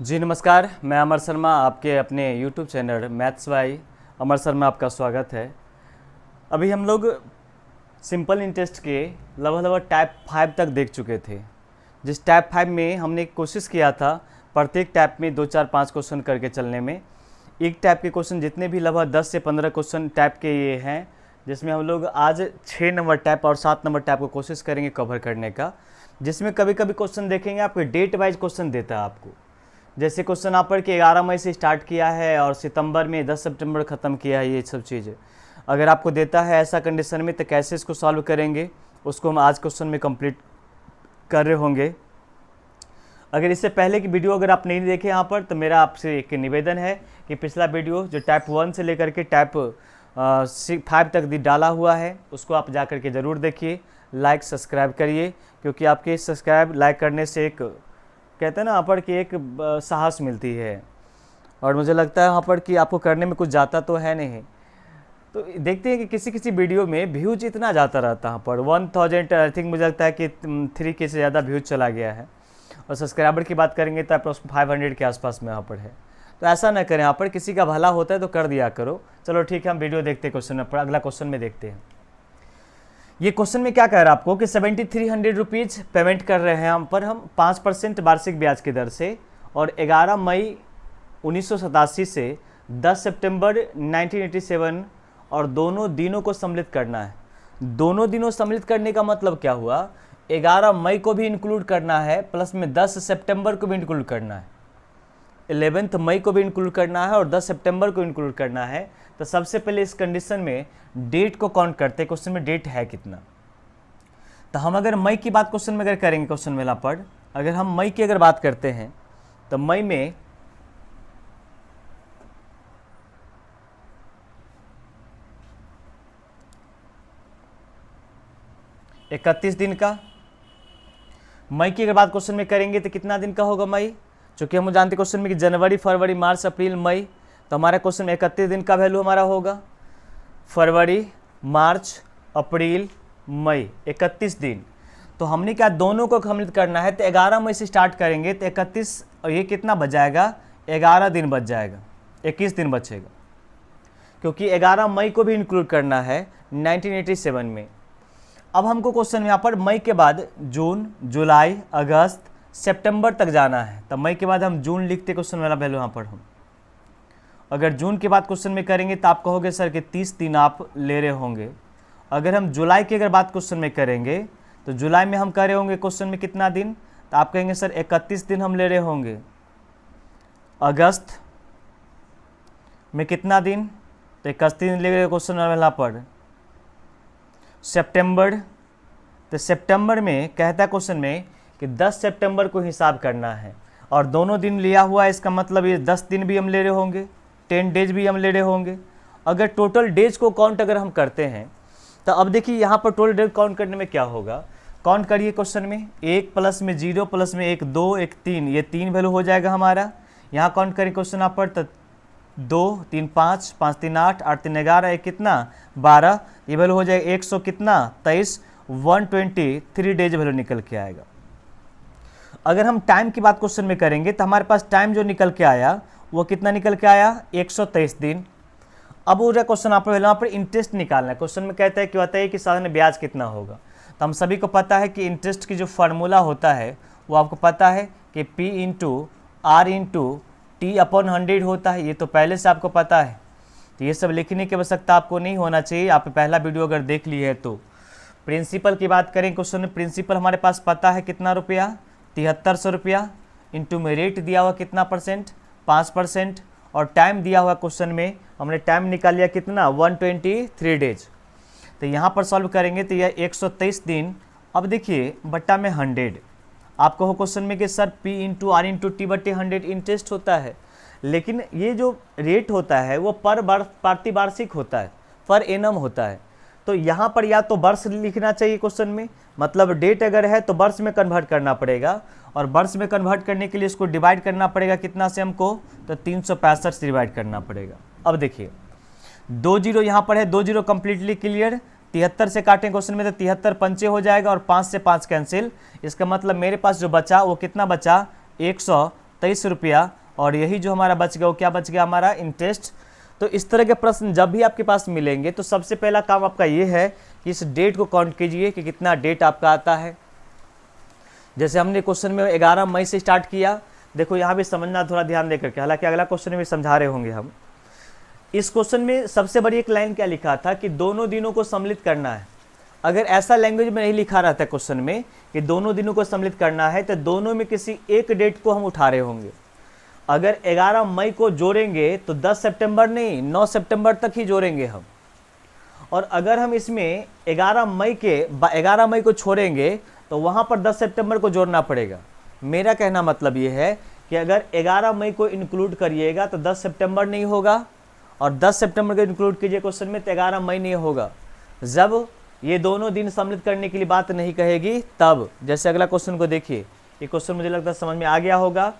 जी नमस्कार, मैं अमर शर्मा आपके अपने YouTube चैनल मैथ्स बाय अमर शर्मा आपका स्वागत है। अभी हम लोग सिंपल इंटरेस्ट के लगभग टाइप 5 तक देख चुके थे। जिस टाइप 5 में हमने कोशिश किया था प्रत्येक टाइप में 2 4 5 क्वेश्चन करके चलने में। एक टाइप के क्वेश्चन जितने भी लगभग 10 से 15 क्वेश्चन टाइप के ये हैं, जिसमें हम लोग आज 6 नंबर टाइप और 7 नंबर टाइप को कोशिश करेंगे कवर करने का। जिसमें कभी कभी क्वेश्चन देखेंगे आपको डेट वाइज क्वेश्चन देता है आपको। जैसे क्वेश्चन आप पढ़ के 11 मई से स्टार्ट किया है और सितंबर में 10 सितंबर ख़त्म किया है, ये सब चीज़ें अगर आपको देता है ऐसा कंडीशन में तो कैसे इसको सॉल्व करेंगे, उसको हम आज क्वेश्चन में कंप्लीट कर रहे होंगे। अगर इससे पहले की वीडियो अगर आप नहीं देखे यहाँ पर, तो मेरा आपसे एक निवेदन है कि पिछला वीडियो जो टाइप 1 से लेकर के टाइप 5 तक डाला हुआ है उसको आप जा कर के ज़रूर देखिए, लाइक सब्सक्राइब करिए, क्योंकि आपके सब्सक्राइब लाइक करने से एक कहते हैं ना यहाँ पर कि एक साहस मिलती है। और मुझे लगता है यहाँ पर कि आपको करने में कुछ जाता तो है नहीं। तो देखते हैं कि किसी किसी वीडियो में व्यूज इतना जाता रहता है, यहाँ पर 1000 आई थिंक मुझे लगता है कि 3K से ज़्यादा व्यूज चला गया है। और सब्सक्राइबर की बात करेंगे तो अप्रोक्स 500 के आसपास में यहाँ पर है। तो ऐसा ना करें, यहाँ पर किसी का भला होता है तो कर दिया करो। चलो ठीक है, हम वीडियो देखते हैं क्वेश्चन में, अगला क्वेश्चन में देखते हैं। ये क्वेश्चन में क्या कह रहा है आपको कि 7300 रुपीज़ पेमेंट कर रहे हैं हम पर, हम 5% वार्षिक ब्याज की दर से, और 11 मई 1987 से 10 सितंबर 1987 और दोनों दिनों को सम्मिलित करना है। दोनों दिनों सम्मिलित करने का मतलब क्या हुआ, 11 मई को भी इंक्लूड करना है प्लस में 10 सितंबर को भी इंक्लूड करना है, 11 मई को भी इंक्लूड करना है और 10 सितंबर को इंक्लूड करना है। तो सबसे पहले इस कंडीशन में डेट को काउंट करते हैं, क्वेश्चन में डेट है कितना। तो हम अगर मई की बात क्वेश्चन में अगर करेंगे, क्वेश्चन में पर अगर हम मई की अगर बात करते हैं तो मई में इकतीस दिन का, मई की अगर बात क्वेश्चन में करेंगे तो कितना दिन का होगा मई, चूंकि हम जानते क्वेश्चन में कि जनवरी फरवरी मार्च अप्रैल मई, तो हमारा क्वेश्चन में 31 दिन का वैल्यू हमारा होगा। फरवरी मार्च अप्रैल मई 31 दिन। तो हमने क्या दोनों को सम्मिलित करना है, तो 11 मई से स्टार्ट करेंगे तो 31 और ये कितना बच जाएगा, 11 दिन बच जाएगा, 21 दिन बचेगा, क्योंकि 11 मई को भी इंक्लूड करना है 1987 में। अब हमको क्वेश्चन यहाँ पर मई के बाद जून जुलाई अगस्त सितंबर तक जाना है, तब मई के बाद हम जून लिखते क्वेश्चन वाला वैल्यू यहाँ पर हम अगर जून के बाद क्वेश्चन में करेंगे तो आप कहोगे सर कि 30 दिन आप ले रहे होंगे। अगर हम जुलाई की अगर बात क्वेश्चन में करेंगे तो जुलाई में हम कर रहे होंगे क्वेश्चन में कितना दिन, तो आप कहेंगे सर 31 दिन हम ले रहे होंगे। अगस्त में कितना दिन, तो 31 दिन ले रहे क्वेश्चन वाला पर। सितंबर, तो सितंबर में कहता है क्वेश्चन में कि 10 सितंबर को हिसाब करना है, और दोनों दिन लिया हुआ है, इसका मतलब ये 10 दिन भी हम ले रहे होंगे, 10 डेज भी हम ले रहे होंगे। अगर टोटल डेज को काउंट अगर हम करते हैं तो अब देखिए यहाँ पर टोटल डेज काउंट करने में क्या होगा, काउंट करिए क्वेश्चन में 1 प्लस में 0 प्लस में 1 2 1 3, ये 3 वैल्यू हो जाएगा हमारा। यहाँ काउंट करिए क्वेश्चन आप पर, तो 2 3 5 5 3 8 8 3 11 1 कितना 12, ये वैल्यू हो जाएगा 100 कितना 23, 123 डेज वैल्यू निकल के आएगा। अगर हम टाइम की बात क्वेश्चन में करेंगे तो हमारे पास टाइम जो निकल के आया वो कितना निकल के आया, 123 दिन। अब वो क्वेश्चन आप वहाँ पर इंटरेस्ट निकालना है। क्वेश्चन में कहता है कि बताइए कि साधारण ब्याज कितना होगा। तो हम सभी को पता है कि इंटरेस्ट की जो फार्मूला होता है वो आपको पता है कि P into r into t upon 100 होता है, ये तो पहले से आपको पता है। तो ये सब लिखने की आवश्यकता आपको नहीं होना चाहिए, आप पहला वीडियो अगर देख ली है तो। प्रिंसिपल की बात करें क्वेश्चन में, प्रिंसिपल हमारे पास पता है कितना रुपया, 7300 रुपया, इंटू में रेट दिया हुआ कितना परसेंट, 5%, और टाइम दिया हुआ क्वेश्चन में हमने टाइम निकाल लिया कितना 123 डेज। तो यहाँ पर सॉल्व करेंगे तो यह 123 दिन। अब देखिए बट्टा में 100, आपको हो क्वेश्चन में कि sir P into r into t बट्टे 100 इंटरेस्ट होता है, लेकिन ये जो रेट होता है वो प्रतिवार्षिक होता है, पर एनम होता है। तो यहाँ पर या तो वर्ष लिखना चाहिए क्वेश्चन में, मतलब डेट अगर है तो वर्ष में कन्वर्ट करना पड़ेगा, और वर्ष में कन्वर्ट करने के लिए इसको डिवाइड करना पड़ेगा कितना से हमको, तो 365 से डिवाइड करना पड़ेगा। अब देखिए 2 जीरो यहाँ पर है, 2 जीरो कम्प्लीटली क्लियर, 73 से काटें क्वेश्चन में तो 73 पंचे हो जाएगा, और 5 से 5 कैंसिल। इसका मतलब मेरे पास जो बचा वो कितना बचा, 23 रुपया, और यही जो हमारा बच गया वो क्या बच गया, हमारा इंटरेस्ट। तो इस तरह के प्रश्न जब भी आपके पास मिलेंगे तो सबसे पहला काम आपका ये है कि इस डेट को काउंट कीजिए कि कितना डेट आपका आता है। जैसे हमने क्वेश्चन में 11 मई से स्टार्ट किया, देखो यहाँ भी समझना थोड़ा ध्यान देकर के, हालांकि अगला क्वेश्चन में भी समझा रहे होंगे हम। इस क्वेश्चन में सबसे बड़ी एक लाइन क्या लिखा था कि दोनों दिनों को सम्मिलित करना है। अगर ऐसा लैंग्वेज में नहीं लिखा रहता क्वेश्चन में कि दोनों दिनों को सम्मिलित करना है, तो दोनों में किसी एक डेट को हम उठा रहे होंगे। अगर 11 मई को जोड़ेंगे तो 10 सितंबर नहीं 9 सितंबर तक ही जोड़ेंगे हम। और अगर हम इसमें 11 मई को छोड़ेंगे तो वहाँ पर 10 सितंबर को जोड़ना पड़ेगा। मेरा कहना मतलब ये है कि अगर 11 मई को इंक्लूड करिएगा तो 10 सितंबर नहीं होगा, और 10 सितंबर को इंक्लूड कीजिए क्वेश्चन में तो 11 मई नहीं होगा। जब ये दोनों दिन सम्मिलित करने के लिए बात नहीं कहेगी तब, जैसे अगला क्वेश्चन को देखिए, ये क्वेश्चन मुझे लगता है समझ में आ गया होगा।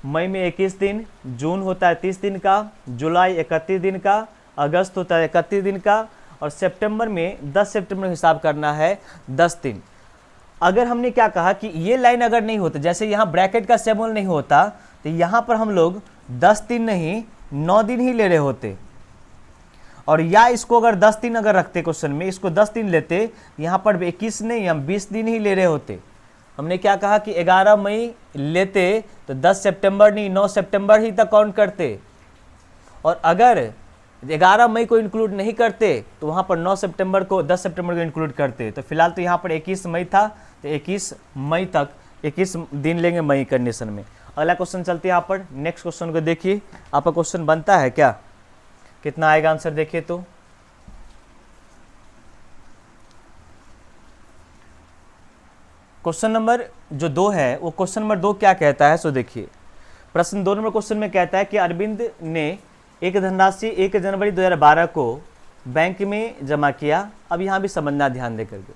मई में 21 दिन, जून होता है 30 दिन का, जुलाई 31 दिन का, अगस्त होता है 31 दिन का, और सितंबर में 10 सितंबर हिसाब करना है 10 दिन। अगर हमने क्या कहा कि ये लाइन अगर नहीं होता, जैसे यहाँ ब्रैकेट का सिंबल नहीं होता, तो यहाँ पर हम लोग 10 दिन नहीं 9 दिन ही ले रहे होते। और या इसको अगर 10 दिन अगर रखते क्वेश्चन में, इसको 10 दिन लेते, यहाँ पर 21 नहीं हम 20 दिन ही ले रहे होते। हमने क्या कहा कि 11 मई लेते तो 10 सितंबर नहीं 9 सितंबर ही तक काउंट करते, और अगर 11 मई को इंक्लूड नहीं करते तो वहाँ पर 9 सितंबर को 10 सितंबर को इंक्लूड करते। तो फिलहाल तो यहाँ पर 21 मई था, तो 21 मई तक 21 दिन लेंगे मई कंडीशन में। अगला क्वेश्चन चलते हैं यहाँ पर, नेक्स्ट क्वेश्चन को देखिए। आपका क्वेश्चन बनता है क्या, कितना आएगा आंसर देखिए। तो क्वेश्चन नंबर जो 2 है वो क्वेश्चन नंबर 2 क्या कहता है, सो देखिए। प्रश्न 2 नंबर क्वेश्चन में कहता है कि अरविंद ने एक धनराशि 1 जनवरी 2012 को बैंक में जमा किया। अब यहाँ भी समझना ध्यान दे करके,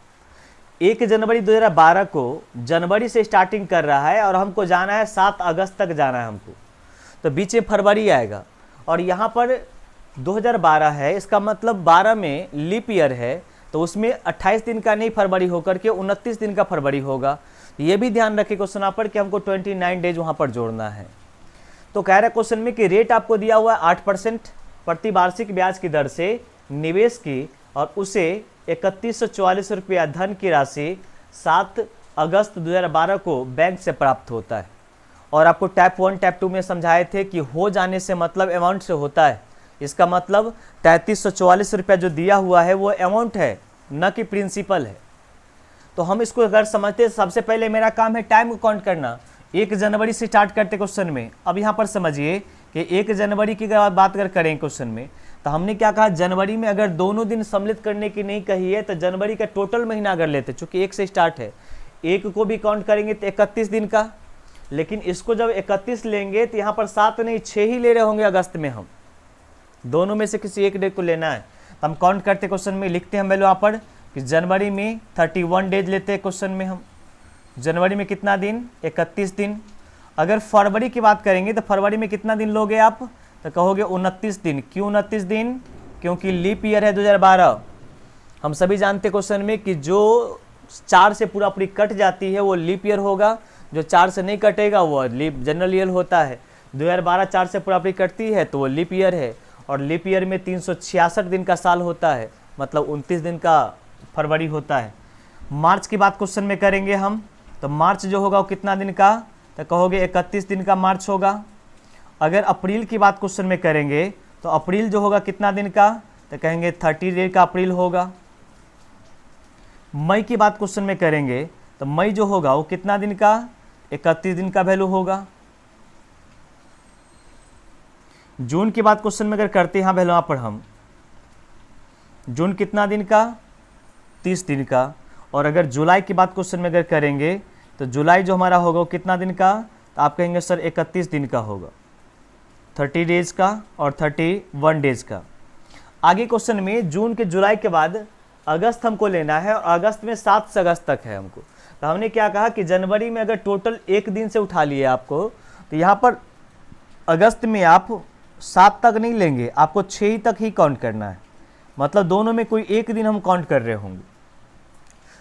1 जनवरी 2012 को जनवरी से स्टार्टिंग कर रहा है और हमको जाना है 7 अगस्त तक जाना है हमको, तो बीच में फरवरी आएगा। और यहाँ पर 2012 है, इसका मतलब 12 में लीप ईयर है, तो उसमें 28 दिन का नहीं फरवरी होकर के 29 दिन का फरवरी होगा। ये भी ध्यान रखें क्वेश्चन पर कि हमको 29 डेज वहाँ पर जोड़ना है। तो कह रहा है क्वेश्चन में कि रेट आपको दिया हुआ है 8% प्रति वार्षिक ब्याज की दर से निवेश की, और उसे 3144 रुपया धन की राशि 7 अगस्त 2012 को बैंक से प्राप्त होता है। और आपको टाइप 1 टाइप 2 में समझाए थे कि हो जाने से मतलब अमाउंट से होता है। इसका मतलब 3344 रुपया जो दिया हुआ है वो अमाउंट है, न कि प्रिंसिपल है। तो हम इसको अगर समझते, सबसे पहले मेरा काम है टाइम को काउंट करना। 1 जनवरी से स्टार्ट करते क्वेश्चन में। अब यहाँ पर समझिए कि 1 जनवरी की अगर बात अगर करें क्वेश्चन में, तो हमने क्या कहा, जनवरी में अगर दोनों दिन सम्मिलित करने की नहीं कही है तो जनवरी का टोटल महीना अगर लेते, चूँकि 1 से स्टार्ट है, 1 को भी काउंट करेंगे तो 31 दिन का। लेकिन इसको जब 31 लेंगे तो यहाँ पर 7 नहीं 6 ही ले रहे होंगे अगस्त में, हम दोनों में से किसी एक डेट को लेना है। तो हम काउंट करते क्वेश्चन में, लिखते हैं वैल्यू यहाँ पर कि जनवरी में 31 डेज लेते हैं क्वेश्चन में हम। जनवरी में कितना दिन, 31 दिन। अगर फरवरी की बात करेंगे तो फरवरी में कितना दिन लोगे आप, तो कहोगे 29 दिन। क्यों 29 दिन, क्योंकि लीप ईयर है 2012। हम सभी जानते क्वेश्चन में कि जो 4 से पूरा पूरी कट जाती है वो लीप ईयर होगा, जो 4 से नहीं कटेगा वो लीप जनरल ईयर होता है। 2012 4 से पूरा पूरी कटती है तो वो लीप ईयर है, और लीप ईयर में 366 दिन का साल होता है, मतलब 29 दिन का फरवरी होता है। मार्च की बात क्वेश्चन में करेंगे हम, तो मार्च जो होगा वो कितना दिन का, तो कहोगे 31 दिन का मार्च होगा। अगर अप्रैल की बात क्वेश्चन में करेंगे तो अप्रैल जो होगा कितना दिन का, तो कहेंगे 30 डे का अप्रैल होगा। मई की बात क्वेश्चन में करेंगे तो मई जो होगा वो कितना दिन का, 31 दिन का वैल्यू होगा। जून की बात क्वेश्चन में अगर करते हैं वैल्यू यहाँ पर हम, जून कितना दिन का, 30 दिन का। और अगर जुलाई की बात क्वेश्चन में अगर करेंगे तो जुलाई जो हमारा होगा वो कितना दिन का, तो आप कहेंगे सर 31 दिन का होगा, 30 डेज का और 31 डेज का। आगे क्वेश्चन में जून के जुलाई के बाद अगस्त हमको लेना है, और अगस्त में 7 अगस्त तक है हमको। तो हमने क्या कहा कि जनवरी में अगर टोटल 1 दिन से उठा लिए आपको, तो यहाँ पर अगस्त में आप 7 तक नहीं लेंगे, आपको 6 तक ही काउंट करना है। मतलब दोनों में कोई एक दिन हम काउंट कर रहे होंगे।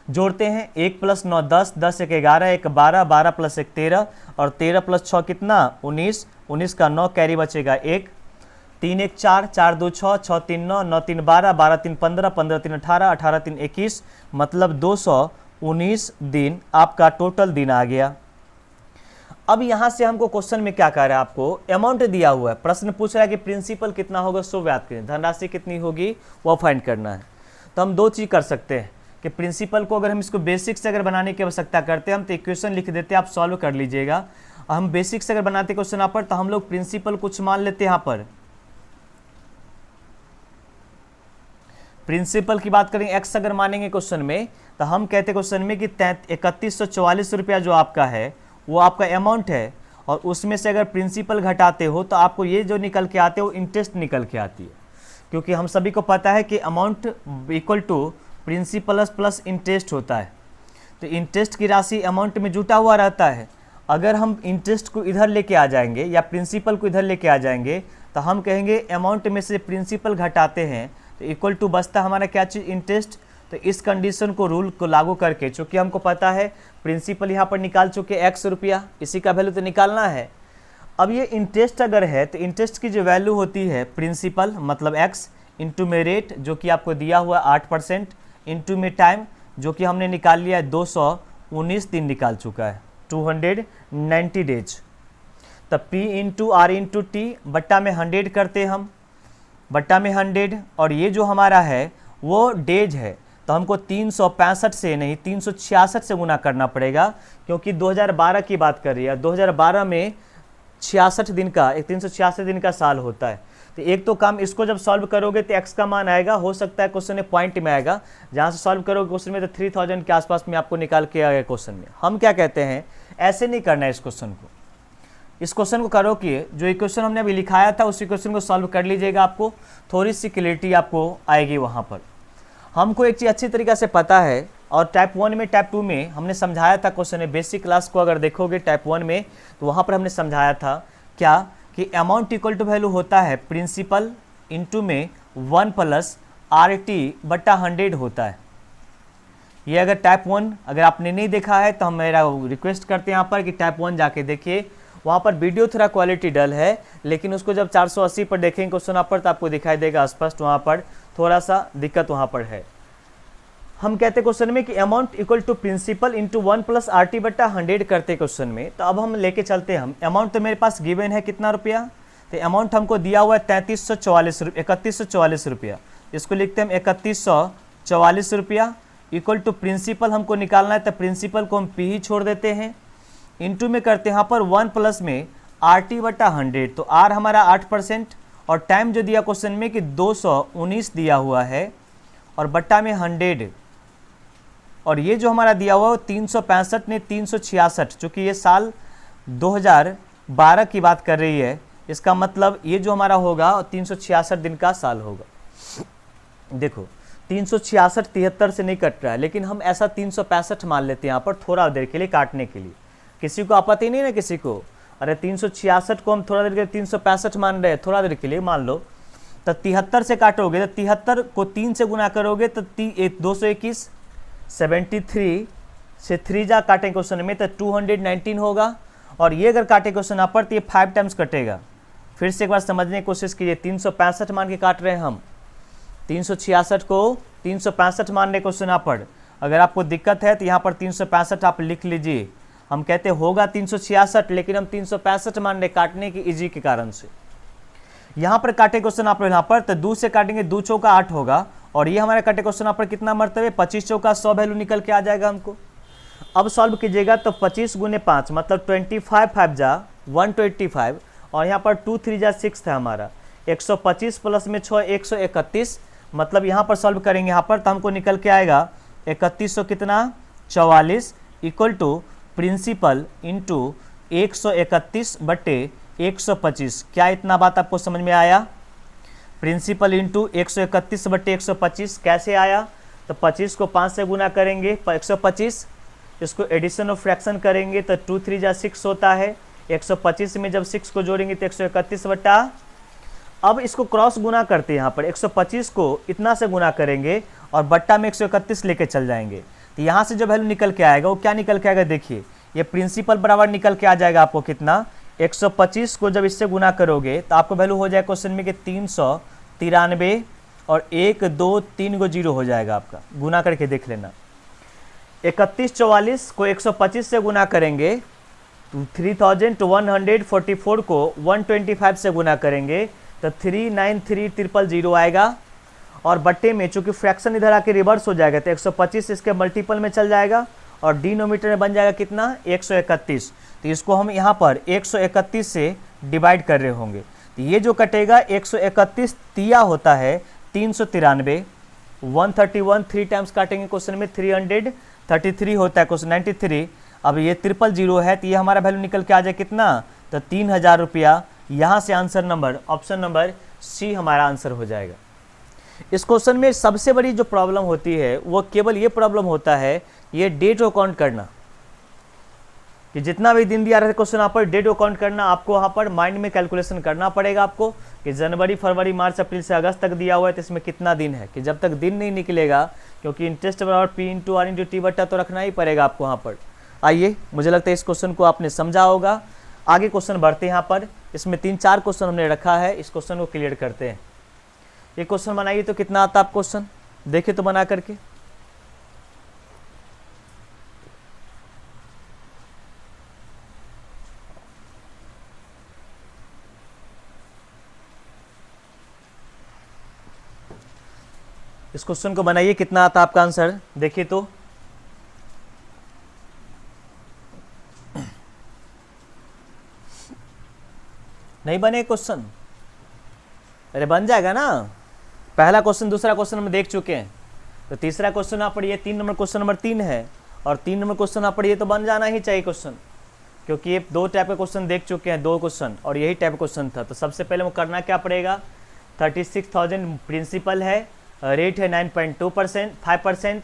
जोड़ते हैं, 1 + 9 10, 10 × 1 11, 1 12, 12 + 1 13 और 13 + 6 कितना 19, 19 का 9 कैरी बचेगा 1, 3 1 4, 4 2 6, 6 3 9, 9 3 12, 12 3 15, 15 3 18, 18 3 21, मतलब 219 दिन आपका टोटल दिन आ गया। अब यहाँ से हमको क्वेश्चन में क्या कह रहा है, आपको अमाउंट दिया हुआ है, प्रश्न पूछ रहा है कि प्रिंसिपल कितना होगा सो ज्ञात करें, धनराशि कितनी होगी वो फाइंड करना है। तो हम दो चीज़ कर सकते हैं कि प्रिंसिपल को अगर हम इसको बेसिक से अगर बनाने की आवश्यकता करते हैं हम तो इक्वेशन लिख देते हैं, आप सॉल्व कर लीजिएगा। हम बेसिक से अगर बनाते क्वेश्चन यहाँ पर तो हम लोग प्रिंसिपल कुछ मान लेते हैं, यहाँ पर प्रिंसिपल की बात करें एक्स अगर मानेंगे क्वेश्चन में तो हम कहते हैं क्वेश्चन में कि 3144 रुपया जो आपका है वो आपका अमाउंट है, और उसमें से अगर प्रिंसिपल घटाते हो तो आपको ये जो निकल के आते हो इंटरेस्ट निकल के आती है, क्योंकि हम सभी को पता है कि amount equal to principal plus interest होता है। तो इंटरेस्ट की राशि अमाउंट में जुटा हुआ रहता है। अगर हम इंटरेस्ट को इधर लेके आ जाएंगे या प्रिंसिपल को इधर लेके आ जाएंगे तो हम कहेंगे अमाउंट में से प्रिंसिपल घटाते हैं तो इक्वल टू बचता हमारा क्या चीज़, इंटरेस्ट। तो इस कंडीशन को रूल को लागू करके, चूँकि हमको पता है प्रिंसिपल यहाँ पर निकाल चुके x रुपया, इसी का वैल्यू तो निकालना है। अब ये इंटरेस्ट अगर है तो इंटरेस्ट की जो वैल्यू होती है प्रिंसिपल मतलब x इंटू में रेट जो कि आपको दिया हुआ 8%, इंटू में टाइम जो कि हमने निकाल लिया है 219 दिन निकाल चुका है, 290 डेज। तब P into R into t बट्टा में 100 करते हम, बट्टा में 100, और ये जो हमारा है वो डेज है तो हमको 365 से नहीं 366 से गुना करना पड़ेगा, क्योंकि 2012 की बात कर रही है। 2012 में 66 दिन का 366 दिन का साल होता है। तो एक तो काम इसको जब सॉल्व करोगे तो x का मान आएगा, हो सकता है क्वेश्चन में पॉइंट में आएगा, जहाँ से सॉल्व करोगे क्वेश्चन में तो 3000 के आसपास में आपको निकाल के आएगा क्वेश्चन में। हम क्या कहते हैं, ऐसे नहीं करना है इस क्वेश्चन को। इस क्वेश्चन को करो कि जो इक्वेशन हमने अभी लिखाया था उस इक्वेशन को सॉल्व कर लीजिएगा, आपको थोड़ी सी क्लियरिटी आपको आएगी वहाँ पर। हमको एक चीज़ अच्छी तरीक़े से पता है, और टाइप 1 में टाइप 2 में हमने समझाया था क्वेश्चन में, बेसिक क्लास को अगर देखोगे टाइप 1 में तो वहाँ पर हमने समझाया था क्या कि अमाउंट इक्वल टू वैल्यू होता है प्रिंसिपल इंटू में 1 + RT बट्टा 100 होता है। ये अगर टाइप 1 अगर आपने नहीं देखा है तो हम मेरा रिक्वेस्ट करते हैं यहाँ पर कि टाइप 1 जाके देखिए, वहाँ पर वीडियो थोड़ा क्वालिटी डल है, लेकिन उसको जब 480 पर देखेंगे क्वेश्चन यहाँ पर तो आपको दिखाई देगा स्पष्ट, वहाँ पर थोड़ा सा दिक्कत वहाँ पर है। हम कहते हैं क्वेश्चन में कि amount equal to principal into 1 + RT बट्टा 100 करते क्वेश्चन में। तो अब हम लेके चलते हैं, हम अमाउंट तो मेरे पास गिवन है कितना रुपया, तो अमाउंट हमको दिया हुआ है 3144 रुपया, इसको लिखते हैं हम 3144 रुपया इक्वल टू प्रिंसिपल हमको निकालना है, तो प्रिंसिपल को हम P ही छोड़ देते हैं, इंटू में करते हैं यहाँ पर 1 प्लस में RT बट्टा 100, तो R हमारा 8% और टाइम जो दिया क्वेश्चन में कि 219 दिया हुआ है और बट्टा में 100, और ये जो हमारा दिया हुआ है 365 ने 366, चूँकि ये साल 2012 की बात कर रही है, इसका मतलब ये जो हमारा होगा 366 दिन का साल होगा। देखो 366 73 से नहीं कट रहा है, लेकिन हम ऐसा 365 मान लेते हैं यहाँ पर थोड़ा देर के लिए काटने के लिए, किसी को आपत्ति नहीं ना किसी को, अरे 366 को हम थोड़ा देर के लिए 365 मान रहे हैं, थोड़ा देर के लिए मान लो, तो 73 से काटोगे तो 73 को 3 से गुना करोगे तो 221, 73 से 3 जा काटें क्वेश्चन में तो 219 होगा, और ये अगर काटे क्वेश्चन यहाँ पर तो ये 5 टाइम्स कटेगा। फिर से एक बार समझने की कोशिश कीजिए, 365 मान के काट रहे हैं हम, 366 को 365 मान रहे क्वेश्चन यहाँ पर। अगर आपको दिक्कत है तो यहाँ पर 365 आप लिख लीजिए, हम कहते होगा 366 लेकिन हम 365 मान रहे काटने की इजी के कारण से। यहाँ पर काटे क्वेश्चन आप यहाँ पर तो 2 से काटेंगे, 2 चौका 8 होगा, और ये हमारा काटे क्वेश्चन यहाँ पर कितना मरतबे 25 चौका 100 वैल्यू निकल के आ जाएगा हमको। अब सॉल्व कीजिएगा तो 25 × 5 मतलब 25 5 जा 125, और यहाँ पर 2 3 जा 6 था हमारा, 125 प्लस में 6 131, मतलब यहाँ पर सॉल्व करेंगे यहाँ पर तो हमको निकल के आएगा 3100 कितना 44 इक्वल टू प्रिंसिपल इंटू 131 बट्टे 125। क्या इतना बात आपको समझ में आया? प्रिंसिपल इंटू 131 बट्टे 125 कैसे आया? तो 25 को 5 से गुना करेंगे 125, इसको एडिशन और फ्रैक्शन करेंगे तो 2 3 जा 6 होता है, 125 में जब 6 को जोड़ेंगे तो 131 बट्टा, अब इसको क्रॉस गुना करते हैं यहाँ पर 125 को इतना से गुना करेंगे और बट्टा में 131 लेके चल जाएंगे, तो यहाँ से जो वैल्यू निकल के आएगा वो क्या निकल के आएगा, देखिए ये प्रिंसिपल बराबर निकल के आ जाएगा आपको कितना, 125 को जब इससे गुना करोगे तो आपको वैल्यू हो जाएगा क्वेश्चन में कि 393 और 1 2 3 को 0 हो जाएगा आपका, गुना करके देख लेना। 3144 को 125 से गुना करेंगे तो 3144 को 125 से गुना करेंगे तो 393000 आएगा, और बट्टे में चूंकि फ्रैक्शन इधर आके रिवर्स हो जाएगा तो 125 इसके मल्टीपल में चल जाएगा और डिनोमिनेटर में बन जाएगा कितना, 131। तो इसको हम यहाँ पर 131 से डिवाइड कर रहे होंगे तो ये जो कटेगा 131 तिया होता है 393, 131 3 टाइम्स काटेंगे क्वेश्चन में 333 होता है क्वेश्चन 93। अब ये 000 है तो ये हमारा वैल्यू निकल के आ जाए कितना, तो 3000 रुपया। यहाँ से answer number option number c हमारा आंसर हो जाएगा। इस क्वेश्चन में सबसे बड़ी जो प्रॉब्लम होती है वो केवल ये प्रॉब्लम होता है ये डेट को काउंट करना, कि जितना भी दिन दिया रहता है क्वेश्चन यहाँ पर डेट को काउंट करना, आपको वहाँ पर माइंड में कैलकुलेशन करना पड़ेगा आपको कि जनवरी फरवरी मार्च अप्रैल से अगस्त तक दिया हुआ है तो इसमें कितना दिन है, कि जब तक दिन नहीं निकलेगा, क्योंकि इंटरेस्ट बराबर p into r into t बट्टा तो रखना ही पड़ेगा आपको वहाँ पर। आइए, मुझे लगता है इस क्वेश्चन को आपने समझा होगा। आगे क्वेश्चन बढ़ते हैं। यहाँ पर इसमें 3-4 क्वेश्चन हमने रखा है, इस क्वेश्चन को क्लियर करते हैं। ये क्वेश्चन बनाइए तो कितना आता है आप क्वेश्चन, देखिए तो बना करके। इस क्वेश्चन को बनाइए, कितना आता है आपका आंसर, देखिए तो। नहीं बने क्वेश्चन, अरे बन जाएगा ना। पहला क्वेश्चन दूसरा क्वेश्चन हम देख चुके हैं, तो तीसरा क्वेश्चन यहाँ पर ये 3 नंबर क्वेश्चन नंबर 3 है, और 3 नंबर क्वेश्चन यहाँ पर ये तो बन जाना ही चाहिए क्वेश्चन, क्योंकि ये 2 टाइप के क्वेश्चन देख चुके हैं, 2 क्वेश्चन, और यही टाइप क्वेश्चन था। तो सबसे पहले वो करना क्या पड़ेगा, 36,000 प्रिंसिपल है, रेट है 5%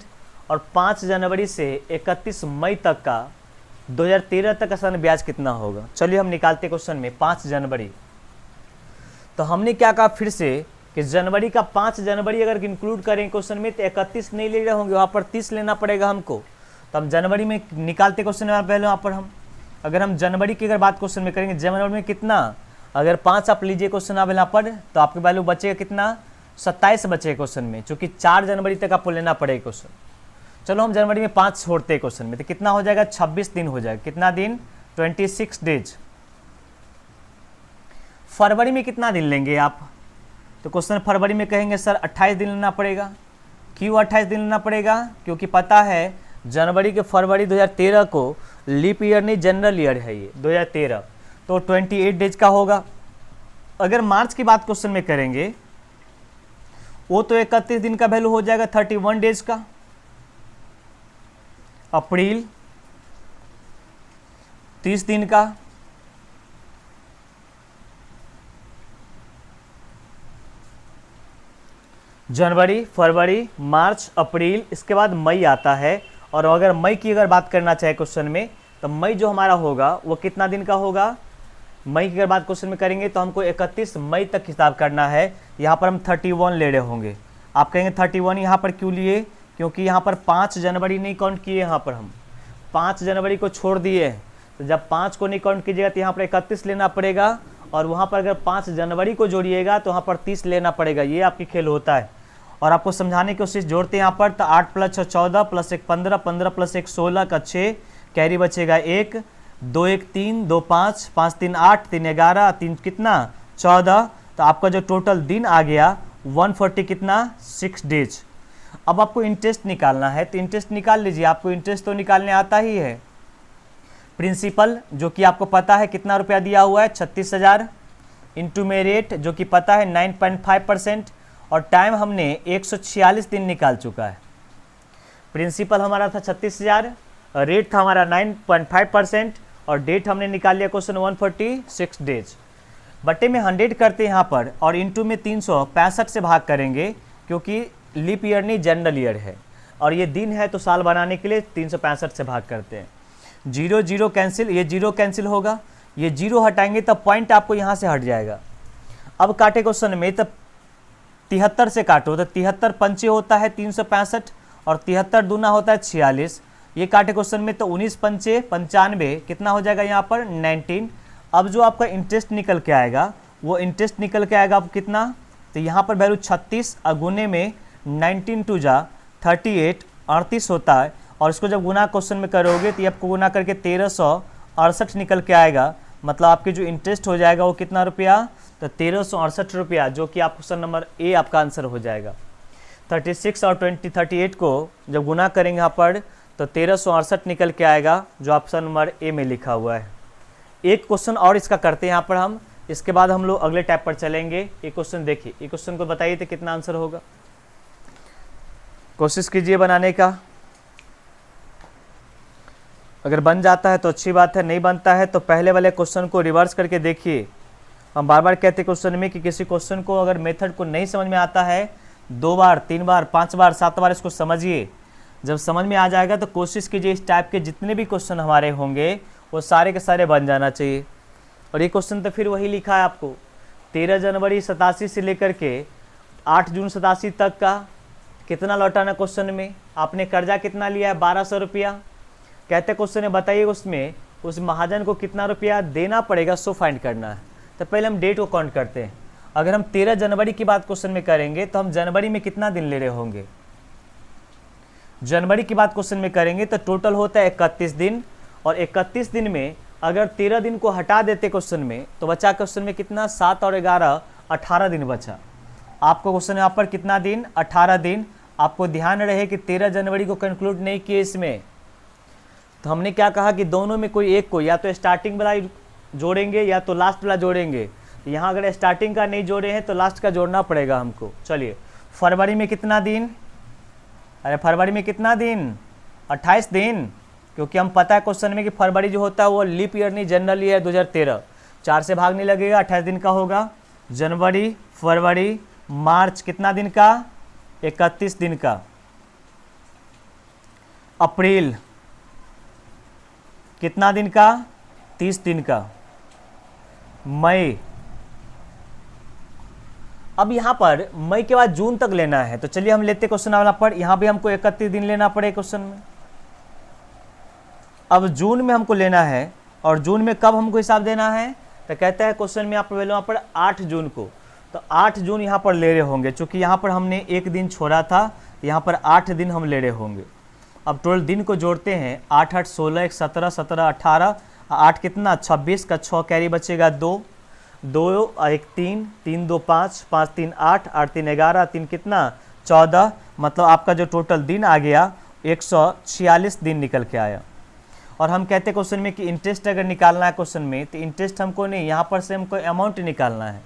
और 5 जनवरी से 31 मई तक का 2013 तक असल ब्याज कितना होगा। चलिए हम निकालते क्वेश्चन में 5 जनवरी। तो हमने क्या कहा फिर से कि जनवरी का 5 जनवरी अगर इंक्लूड करें क्वेश्चन में तो 31 नहीं ले रहे होंगे, वहाँ पर 30 लेना पड़ेगा हमको। तो हम जनवरी में निकालते क्वेश्चन में पहले, वहाँ पर हम अगर हम जनवरी की अगर बात क्वेश्चन में करेंगे, जनवरी में कितना, अगर 5 आप लीजिए क्वेश्चन आप यहाँ पर, तो आपकी वैल्यू बचेगा कितना, 27 बचेगा क्वेश्चन में, चूँकि 4 जनवरी तक आपको लेना पड़ेगा क्वेश्चन। चलो हम जनवरी में 5 छोड़ते हैं क्वेश्चन में, तो कितना हो जाएगा, 26 दिन हो जाएगा। कितना दिन, 26 डेज। फरवरी में कितना दिन लेंगे आप, तो क्वेश्चन फरवरी में कहेंगे सर 28 दिन लेना पड़ेगा। क्यों 28 दिन लेना पड़ेगा, क्योंकि पता है जनवरी के फरवरी 2013 को लीप ईयर नहीं जनरल ईयर है ये 2013, तो 28 डेज का होगा। अगर मार्च की बात क्वेश्चन में करेंगे वो तो 31 दिन का वैल्यू हो जाएगा 31 डेज का। अप्रैल 30 दिन का, जनवरी फरवरी मार्च अप्रैल, इसके बाद मई आता है। और अगर मई की अगर बात करना चाहे क्वेश्चन में, तो मई जो हमारा होगा वो कितना दिन का होगा, मई की अगर बात क्वेश्चन में करेंगे तो हमको 31 मई तक हिसाब करना है। यहाँ पर हम 31 ले रहे होंगे। आप कहेंगे 31 यहाँ पर क्यों लिए, क्योंकि यहाँ पर 5 जनवरी नहीं काउंट किए, यहाँ पर हम 5 जनवरी को छोड़ दिए। तो जब 5 को नहीं काउंट कीजिएगा तो यहाँ पर 31 लेना पड़ेगा, और वहाँ पर अगर 5 जनवरी को जोड़िएगा तो वहाँ पर 30 लेना पड़ेगा। ये आपकी खेल होता है। और आपको समझाने की कोशिश, जोड़ते हैं यहाँ पर, तो 8 + 6 14 + 1 15, 15 + 1 16 का 6, कैरी बचेगा 1, 2 1 3, 2 5, 5 3 8, 3 11, 3 कितना 14। तो आपका जो टोटल दिन आ गया 140 कितना 6 डेज। अब आपको इंटरेस्ट निकालना है, तो इंटरेस्ट निकाल लीजिए। आपको इंटरेस्ट तो निकालने आता ही है। प्रिंसिपल जो कि आपको पता है कितना रुपया दिया हुआ है 36,000, इंटू में रेट जो कि पता है 9.5%, और टाइम हमने 146 दिन निकाल चुका है। प्रिंसिपल हमारा था 36,000, रेट था हमारा 9.5%, और डेट हमने निकाल लिया क्वेश्चन 146 डेज। बट्टे में 100 करते हैं यहाँ पर, और इंटू में 365 से भाग करेंगे, क्योंकि लीप ईयर नहीं जनरल ईयर है, और ये दिन है तो साल बनाने के लिए 365 से भाग करते हैं। 0 0 कैंसिल, ये 0 कैंसिल होगा, ये 0 हटाएंगे तब पॉइंट आपको यहाँ से हट जाएगा। अब काटे क्वेश्चन में, तब 73 से काटो, तो 73 पंचे होता है 365, और 73 दूना होता है 46। ये काटे क्वेश्चन में, तो 19 पंचे 95, कितना हो जाएगा यहाँ पर 19। अब जो आपका इंटरेस्ट निकल के आएगा वो इंटरेस्ट निकल के आएगा अब कितना, तो यहाँ पर वैल्यू 36 और गुने में 19 टू जा 38 38 होता है। और इसको जब गुना क्वेश्चन में करोगे तो ये आपको गुना करके 1368 निकल के आएगा। मतलब आपके जो इंटरेस्ट हो जाएगा वो कितना रुपया, तो 1368 रुपया, जो कि आप क्वेश्चन नंबर ए आपका आंसर हो जाएगा। 36 और 38 को जब गुना करेंगे यहाँ पर तो 1368 निकल के आएगा, जो ऑप्शन नंबर ए में लिखा हुआ है। एक क्वेश्चन और इसका करते हैं यहाँ पर हम, इसके बाद हम लोग अगले टैब पर चलेंगे। एक क्वेश्चन देखिए, एक क्वेश्चन को बताइए तो कितना आंसर होगा, कोशिश कीजिए बनाने का। अगर बन जाता है तो अच्छी बात है, नहीं बनता है तो पहले वाले क्वेश्चन को रिवर्स करके देखिए। हम बार बार कहते हैं क्वेश्चन में कि किसी क्वेश्चन को अगर मेथड को नहीं समझ में आता है 2 बार 3 बार 5 बार 7 बार इसको समझिए। जब समझ में आ जाएगा तो कोशिश कीजिए इस टाइप के जितने भी क्वेश्चन हमारे होंगे वो सारे के सारे बन जाना चाहिए। और ये क्वेश्चन तो फिर वही लिखा है आपको, 13 जनवरी 87 से लेकर के 8 जून 87 तक का कितना लौटाना। क्वेश्चन में आपने कर्जा कितना लिया है, 1200 रुपया। कहते क्वेश्चन में बताइए उसमें उस महाजन को कितना रुपया देना पड़ेगा, सो फाइंड करना है। तो पहले हम डेट को काउंट करते हैं। अगर हम 13 जनवरी की बात क्वेश्चन में करेंगे तो हम जनवरी में कितना दिन ले रहे होंगे, जनवरी की बात क्वेश्चन में करेंगे तो टोटल होता है 31 दिन। और 31 दिन में अगर 13 दिन को हटा देते क्वेश्चन में तो बचा क्वेश्चन में कितना, 7 और 11 18 दिन बचा। आपको क्वेश्चन यहाँ पर कितना दिन, 18 दिन। आपको ध्यान रहे कि 13 जनवरी को कंक्लूड नहीं किए इसमें, तो हमने क्या कहा कि दोनों में कोई एक को या तो स्टार्टिंग वाला जोड़ेंगे या तो लास्ट वाला जोड़ेंगे। तो यहाँ अगर स्टार्टिंग का नहीं जोड़े हैं तो लास्ट का जोड़ना पड़ेगा हमको। चलिए, फरवरी में कितना दिन, अरे फरवरी में कितना दिन, 28 दिन, क्योंकि हम पता है क्वेश्चन में कि फरवरी जो होता है वो लीप ईयर नहीं जनरल ईयर 2013, 4 से भाग नहीं लगेगा, 28 दिन का होगा। जनवरी फरवरी मार्च कितना दिन का, 31 दिन का। अप्रैल कितना दिन का, 30 दिन का। मई, अब यहाँ पर मई के बाद जून तक लेना है, तो चलिए हम लेते क्वेश्चन वाला पर। यहाँ भी हमको 31 दिन लेना पड़े क्वेश्चन में। अब जून में हमको लेना है, और जून में कब हमको हिसाब देना है, तो कहता है क्वेश्चन में आप यहाँ पर 8 जून को, तो 8 जून यहाँ पर ले रहे होंगे। चूँकि यहाँ पर हमने एक दिन छोड़ा था, यहाँ पर 8 दिन हम ले रहे होंगे। अब टोटल दिन को जोड़ते हैं, 8 8 16 1 17 17 18, 8 कितना 26 का 6 कैरी बचेगा 2 2 1 3 3 2 5 5 3 8 8 3 11 3 कितना 14। मतलब आपका जो टोटल दिन आ गया 146 दिन निकल के आया। और हम कहते हैं क्वेश्चन में कि इंटरेस्ट अगर निकालना है क्वेश्चन में, तो इंटरेस्ट हमको नहीं, यहाँ पर से हमको अमाउंट निकालना है।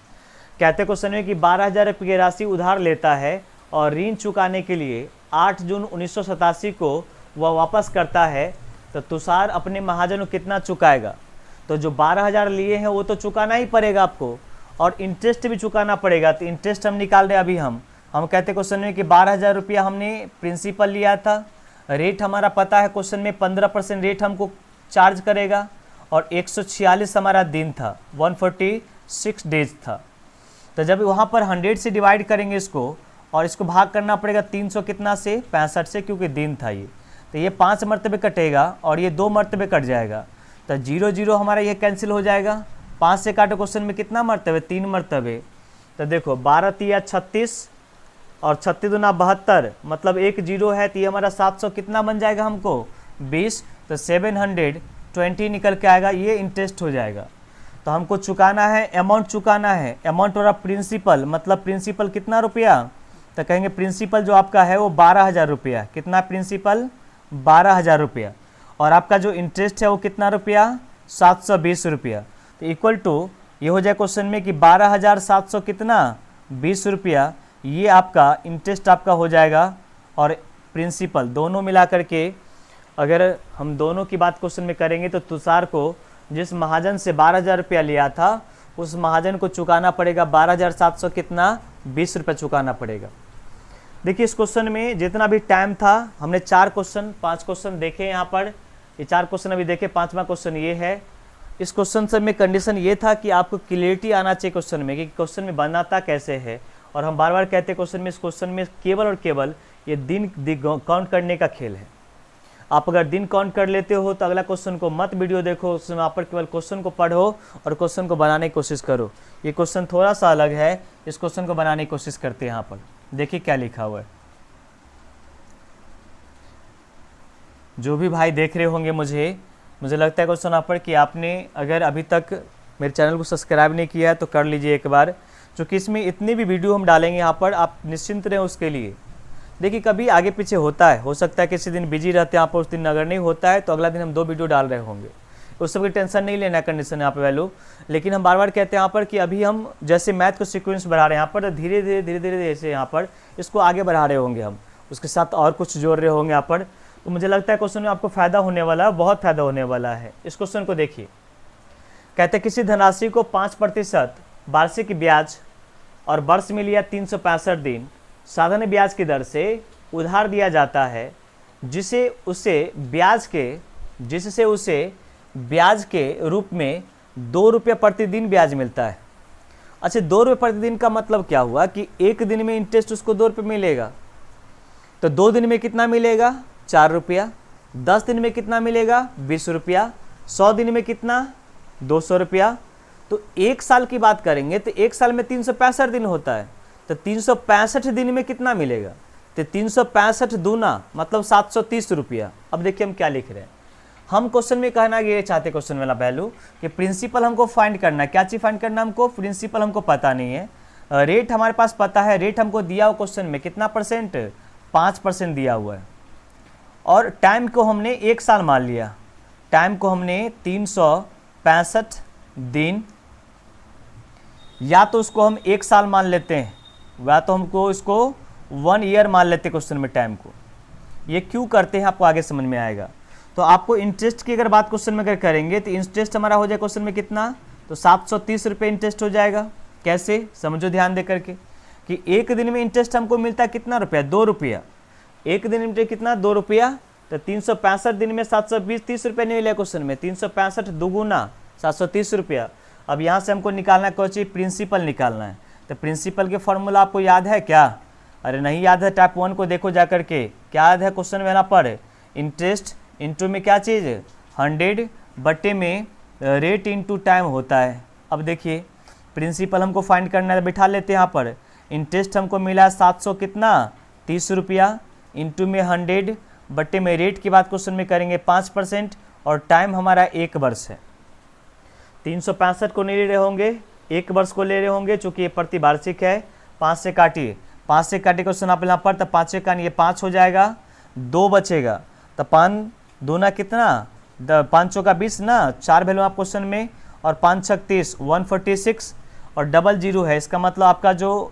कहते हैं क्वेश्चन में कि 12,000 रुपये की राशि उधार लेता है और ऋण चुकाने के लिए 8 जून 1987 को वह वापस करता है, तो तुषार अपने महाजन को कितना चुकाएगा। तो जो 12,000 लिए हैं वो तो चुकाना ही पड़ेगा आपको, और इंटरेस्ट भी चुकाना पड़ेगा। तो इंटरेस्ट हम निकाल रहे हैं अभी हम कहते हैं क्वेश्चन में कि 12,000 रुपया हमने प्रिंसिपल लिया था, रेट हमारा पता है क्वेश्चन में 15% रेट हमको चार्ज करेगा, और 146 हमारा दिन था, 146 डेज था। तो जब वहाँ पर 100 से डिवाइड करेंगे इसको, और इसको भाग करना पड़ेगा 300 कितना से, 65 से, क्योंकि दिन था ये। तो ये 5 मरतबे कटेगा और ये 2 मरतबे कट जाएगा, तो 0 0 हमारा ये कैंसिल हो जाएगा। 5 से काटो क्वेश्चन में कितना मरतबे, 3 मरतबे। तो देखो 12 तिया 36 और 36 दूना 72, मतलब 1 0 है, तो ये हमारा 700 कितना बन जाएगा हमको 20, तो 720 निकल के आएगा। ये इंटरेस्ट हो जाएगा। तो हमको चुकाना है, अमाउंट चुकाना है, अमाउंट और प्रिंसिपल, मतलब प्रिंसिपल कितना रुपया, तो कहेंगे प्रिंसिपल जो आपका है वो 12,000 रुपया। कितना प्रिंसिपल, 12,000 रुपया। और आपका जो इंटरेस्ट है वो कितना रुपया, 720 रुपया। तो इक्वल टू ये हो जाए क्वेश्चन में कि 12,700 कितना 20 रुपया, ये आपका इंटरेस्ट आपका हो जाएगा। और प्रिंसिपल दोनों मिला करके अगर हम दोनों की बात क्वेश्चन में करेंगे तो तुषार को जिस महाजन से 12,000 रुपया लिया था उस महाजन को चुकाना पड़ेगा 12,700 कितना 20 रुपये चुकाना पड़ेगा। देखिए इस क्वेश्चन में जितना भी टाइम था हमने 5 क्वेश्चन देखे यहाँ पर, ये 4 क्वेश्चन अभी देखे, 5वां क्वेश्चन ये है। इस क्वेश्चन से में कंडीशन ये था कि आपको क्लियरिटी आना चाहिए क्वेश्चन में कि क्वेश्चन में बनाता कैसे है। और हम बार बार कहते हैं क्वेश्चन में, इस क्वेश्चन में केवल और केवल ये दिन काउंट करने का खेल है। आप अगर दिन काउंट कर लेते हो तो अगला क्वेश्चन को मत वीडियो देखो, उसमें आप पर केवल क्वेश्चन को पढ़ो और क्वेश्चन को बनाने की कोशिश करो। ये क्वेश्चन थोड़ा सा अलग है, इस क्वेश्चन को बनाने की कोशिश करते हैं। यहाँ पर देखिए क्या लिखा हुआ है। जो भी भाई देख रहे होंगे, मुझे लगता है क्वेश्चन यहाँ पर कि आपने अगर अभी तक मेरे चैनल को सब्सक्राइब नहीं किया है तो कर लीजिए एक बार, क्योंकि इसमें इतनी भी वीडियो हम डालेंगे यहाँ पर, आप निश्चिंत रहें उसके लिए। देखिए कभी आगे पीछे होता है, हो सकता है किसी दिन बिजी रहते हैं यहाँ पर, उस दिन अगर नहीं होता है तो अगला दिन हम 2 वीडियो डाल रहे होंगे, उस सब की टेंशन नहीं लेना कंडीशन यहाँ पर वैल्यू। लेकिन हम बार बार कहते हैं यहाँ पर कि अभी हम जैसे मैथ को सीक्वेंस बढ़ा रहे हैं यहाँ पर, धीरे धीरे जैसे यहाँ पर इसको आगे बढ़ा रहे होंगे हम, उसके साथ और कुछ जोड़ रहे होंगे यहाँ पर। तो मुझे लगता है क्वेश्चन में आपको फ़ायदा होने वाला है, बहुत फ़ायदा होने वाला है। इस क्वेश्चन को देखिए, कहते हैं किसी धनराशि को 5% वार्षिक ब्याज और वर्ष में लिया 365 दिन साधारण ब्याज की दर से उधार दिया जाता है, जिससे उसे ब्याज के रूप में 2 रुपये प्रतिदिन ब्याज मिलता है। अच्छा, 2 रुपये प्रतिदिन का मतलब क्या हुआ कि एक दिन में इंटरेस्ट उसको 2 रुपये मिलेगा, तो 2 दिन में कितना मिलेगा 4 रुपया, 10 दिन में कितना मिलेगा 20 रुपया, 100 दिन में कितना 200 रुपया। तो एक साल की बात करेंगे तो एक साल में 365 दिन होता है, तो 365 दिन में कितना मिलेगा, तो 365 दूना मतलब 730 रुपया। अब देखिए हम क्या लिख रहे हैं, हम क्वेश्चन में कहना ये चाहते क्वेश्चन वाला वैल्यू कि प्रिंसिपल हमको फाइंड करना है। क्या चीज़ फाइंड करना हमको, प्रिंसिपल हमको पता नहीं है, रेट हमारे पास पता है, रेट हमको दिया हुआ क्वेश्चन में कितना परसेंट 5% दिया हुआ है, और टाइम को हमने 1 साल मान लिया, टाइम को हमने 365 दिन, या तो उसको हम 1 साल मान लेते हैं या तो हमको इसको 1 ईयर मान लेते हैं क्वेश्चन में टाइम को। ये क्यों करते हैं आपको आगे समझ में आएगा। तो आपको इंटरेस्ट की अगर बात क्वेश्चन में अगर करेंगे तो इंटरेस्ट हमारा हो जाए क्वेश्चन में कितना, तो 730 रुपये इंटरेस्ट हो जाएगा। कैसे, समझो ध्यान दे करके कि एक दिन में इंटरेस्ट हमको मिलता है कितना रुपया, 2 रुपया, एक दिन में कितना 2 रुपया, तो 365 दिन में 720 30 रुपये नहीं मिले क्वेश्चन में, 365 दुगुना 730 रुपया। अब यहाँ से हमको निकालना है, कोई चीज़ प्रिंसिपल निकालना है। तो प्रिंसिपल के फॉर्मूला आपको याद है क्या, अरे नहीं याद है, टाइप 1 को देखो जा करके, क्या याद है क्वेश्चन में यहाँ पर, इंटरेस्ट इंटू में क्या चीज़ 100 बटे में रेट इंटू टाइम होता है। अब देखिए प्रिंसिपल हमको फाइंड करना है, बिठा लेते हैं यहाँ पर, इंटरेस्ट हमको मिला 700 कितना 30 रुपया, इंटू में 100 बटे में रेट की बात क्वेश्चन में करेंगे 5%, और टाइम हमारा 1 वर्ष है। 365 को नहीं ले रहे होंगे, 1 वर्ष को ले रहे होंगे, चूँकि ये प्रतिवार्षिक है। 5 से काटिए, 5 से काटिए क्वेश्चन आप यहाँ पर, तो 5 से काटिए 5 हो जाएगा, 2 बचेगा, तो 5 दूना कितना 5 चौका 20 ना, 4 वैल्यू आप क्वेश्चन में, और 5 छक 30 146, और डबल जीरो है, इसका मतलब आपका जो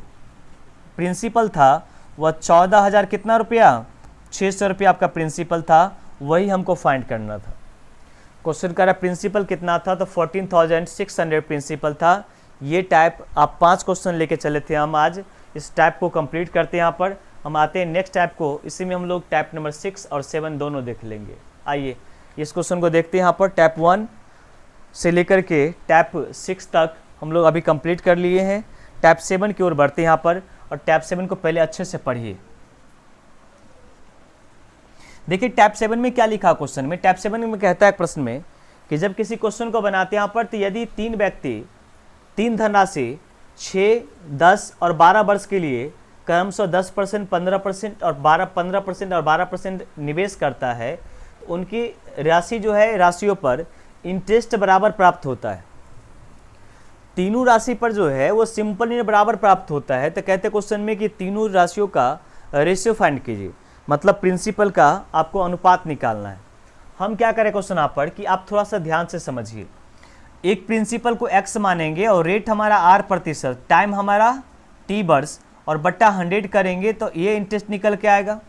प्रिंसिपल था वह 14,000 कितना रुपया 600 रुपया आपका प्रिंसिपल था, वही हमको फाइंड करना था। क्वेश्चन का प्रिंसिपल कितना था, तो 14,600 प्रिंसिपल था। ये टाइप आप 5 क्वेश्चन लेके चले थे हम, आज इस टाइप को कंप्लीट करते हैं। यहाँ पर हम आते हैं नेक्स्ट टाइप को, इसी में हम लोग टाइप नंबर 6 और 7 दोनों देख लेंगे। आइए इस क्वेश्चन को देखते हैं। यहाँ पर टाइप 1 से लेकर के टाइप 6 तक हम लोग अभी कंप्लीट कर लिए हैं। टाइप 7 की ओर बढ़ते हैं यहाँ पर, और टाइप 7 को पहले अच्छे से पढ़िए। देखिए टाइप 7 में क्या लिखा क्वेश्चन में, टाइप 7 में कहता है प्रश्न में कि जब किसी क्वेश्चन को बनाते हैं यहाँ पर, तो यदि 3 व्यक्ति 3 धनराशि 6, 10 और 12 वर्ष के लिए क्रमशः 10%, 15% और 15% और 12% निवेश करता है, तो उनकी राशि जो है, राशियों पर इंटरेस्ट बराबर प्राप्त होता है। तीनों राशि पर जो है वो सिंपल बराबर प्राप्त होता है। तो कहते क्वेश्चन में कि तीनों राशियों का रेशियो फाइंड कीजिए, मतलब प्रिंसिपल का आपको अनुपात निकालना है। हम क्या करें क्वेश्चन आप पर कि आप थोड़ा सा ध्यान से समझिए। एक प्रिंसिपल को x मानेंगे और रेट हमारा r%, टाइम हमारा t वर्ष और बट्टा 100 करेंगे, तो ये इंटरेस्ट निकल के आएगा।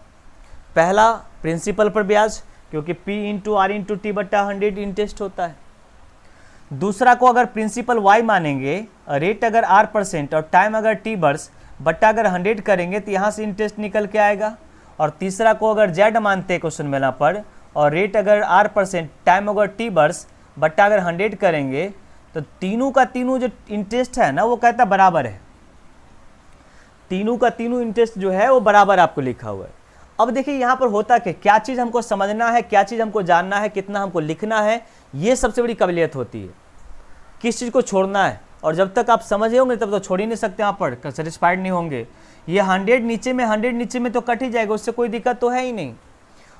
पहला प्रिंसिपल पर ब्याज, क्योंकि p into r into t बट्टा 100 इंटरेस्ट होता है। दूसरा को अगर प्रिंसिपल y मानेंगे, रेट अगर r% और टाइम अगर t वर्ष बट्टा अगर 100 करेंगे, तो यहाँ से इंटरेस्ट निकल के आएगा। और तीसरा को अगर z मानते हैं क्वेश्चन में यहाँ पर, और रेट अगर r%, टाइम अगर t वर्ष बट्टा अगर 100 करेंगे, तो तीनों का तीनों जो इंटरेस्ट है ना, वो कहता बराबर है। तीनों का तीनों इंटरेस्ट जो है वो बराबर आपको लिखा हुआ है। अब देखिए यहाँ पर होता कि क्या चीज़ हमको समझना है, क्या चीज़ हमको जानना है, कितना हमको लिखना है, ये सबसे बड़ी काबिलियत होती है। किस चीज़ को छोड़ना है, और जब तक आप समझे होंगे तब तो छोड़ ही नहीं सकते, यहाँ पर सेटिस्फाइड नहीं होंगे। ये 100 नीचे में तो कट ही जाएगा, उससे कोई दिक्कत तो है ही नहीं।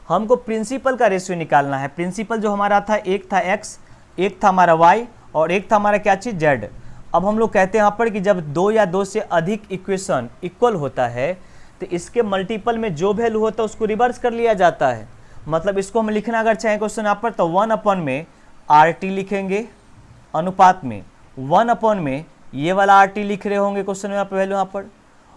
हमको प्रिंसिपल का रेशियो निकालना है। प्रिंसिपल जो हमारा था, एक था x, एक था हमारा y और एक था हमारा क्या चीज़ z। अब हम लोग कहते हैं यहाँ पर कि जब 2 या 2 से अधिक इक्वेशन इक्वल होता है तो इसके मल्टीपल में जो वैल्यू होता है उसको रिवर्स कर लिया जाता है। मतलब इसको हम लिखना अगर चाहें क्वेश्चन यहाँ पर तो 1 में RT लिखेंगे, अनुपात में 1 में ये वाला RT लिख रहे होंगे क्वेश्चन में यहाँ पर वैल्यू यहाँ पर,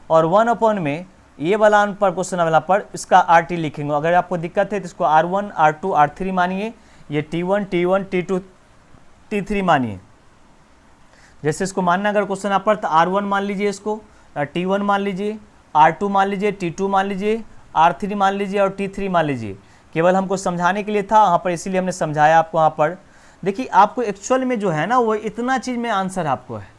और 1 में ये वाला अनुपात क्वेश्चन वाला पर इसका RT लिखेंगे। अगर आपको दिक्कत है तो इसको R1 R2 R3 मानिए, ये T1 T1 T2 T3 मानिए। जैसे इसको मानना अगर क्वेश्चन यहाँ पर तो R1 मान लीजिए, इसको T1 मान लीजिए, R2 मान लीजिए, T2 मान लीजिए, R3 मान लीजिए और T3 मान लीजिए। केवल हमको समझाने के लिए था यहाँ पर, इसीलिए हमने समझाया आपको यहाँ पर। देखिए आपको एक्चुअल में जो है ना वो इतना चीज़ में आंसर आपको है।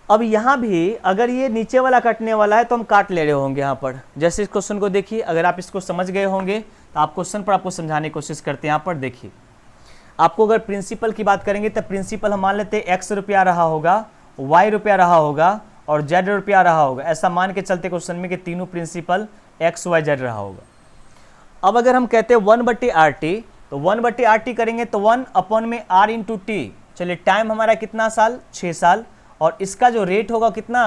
अब यहाँ भी अगर ये नीचे वाला कटने वाला है तो हम काट ले रहे होंगे यहाँ पर। जैसे इस क्वेश्चन को देखिए, अगर आप इसको समझ गए होंगे तो आप क्वेश्चन पर आपको समझाने की कोशिश करते हैं। यहाँ पर देखिए, आपको अगर प्रिंसिपल की बात करेंगे तो प्रिंसिपल हम मान लेते हैं x रुपया रहा होगा, y रुपया रहा होगा और z रुपया रहा होगा। ऐसा मान के चलते क्वेश्चन में कि तीनों प्रिंसिपल x y z रहा होगा। अब अगर हम कहते हैं 1/RT तो 1/RT करेंगे तो 1 में r इंटू टी। चलिए टाइम हमारा कितना साल, 6 साल, और इसका जो रेट होगा कितना,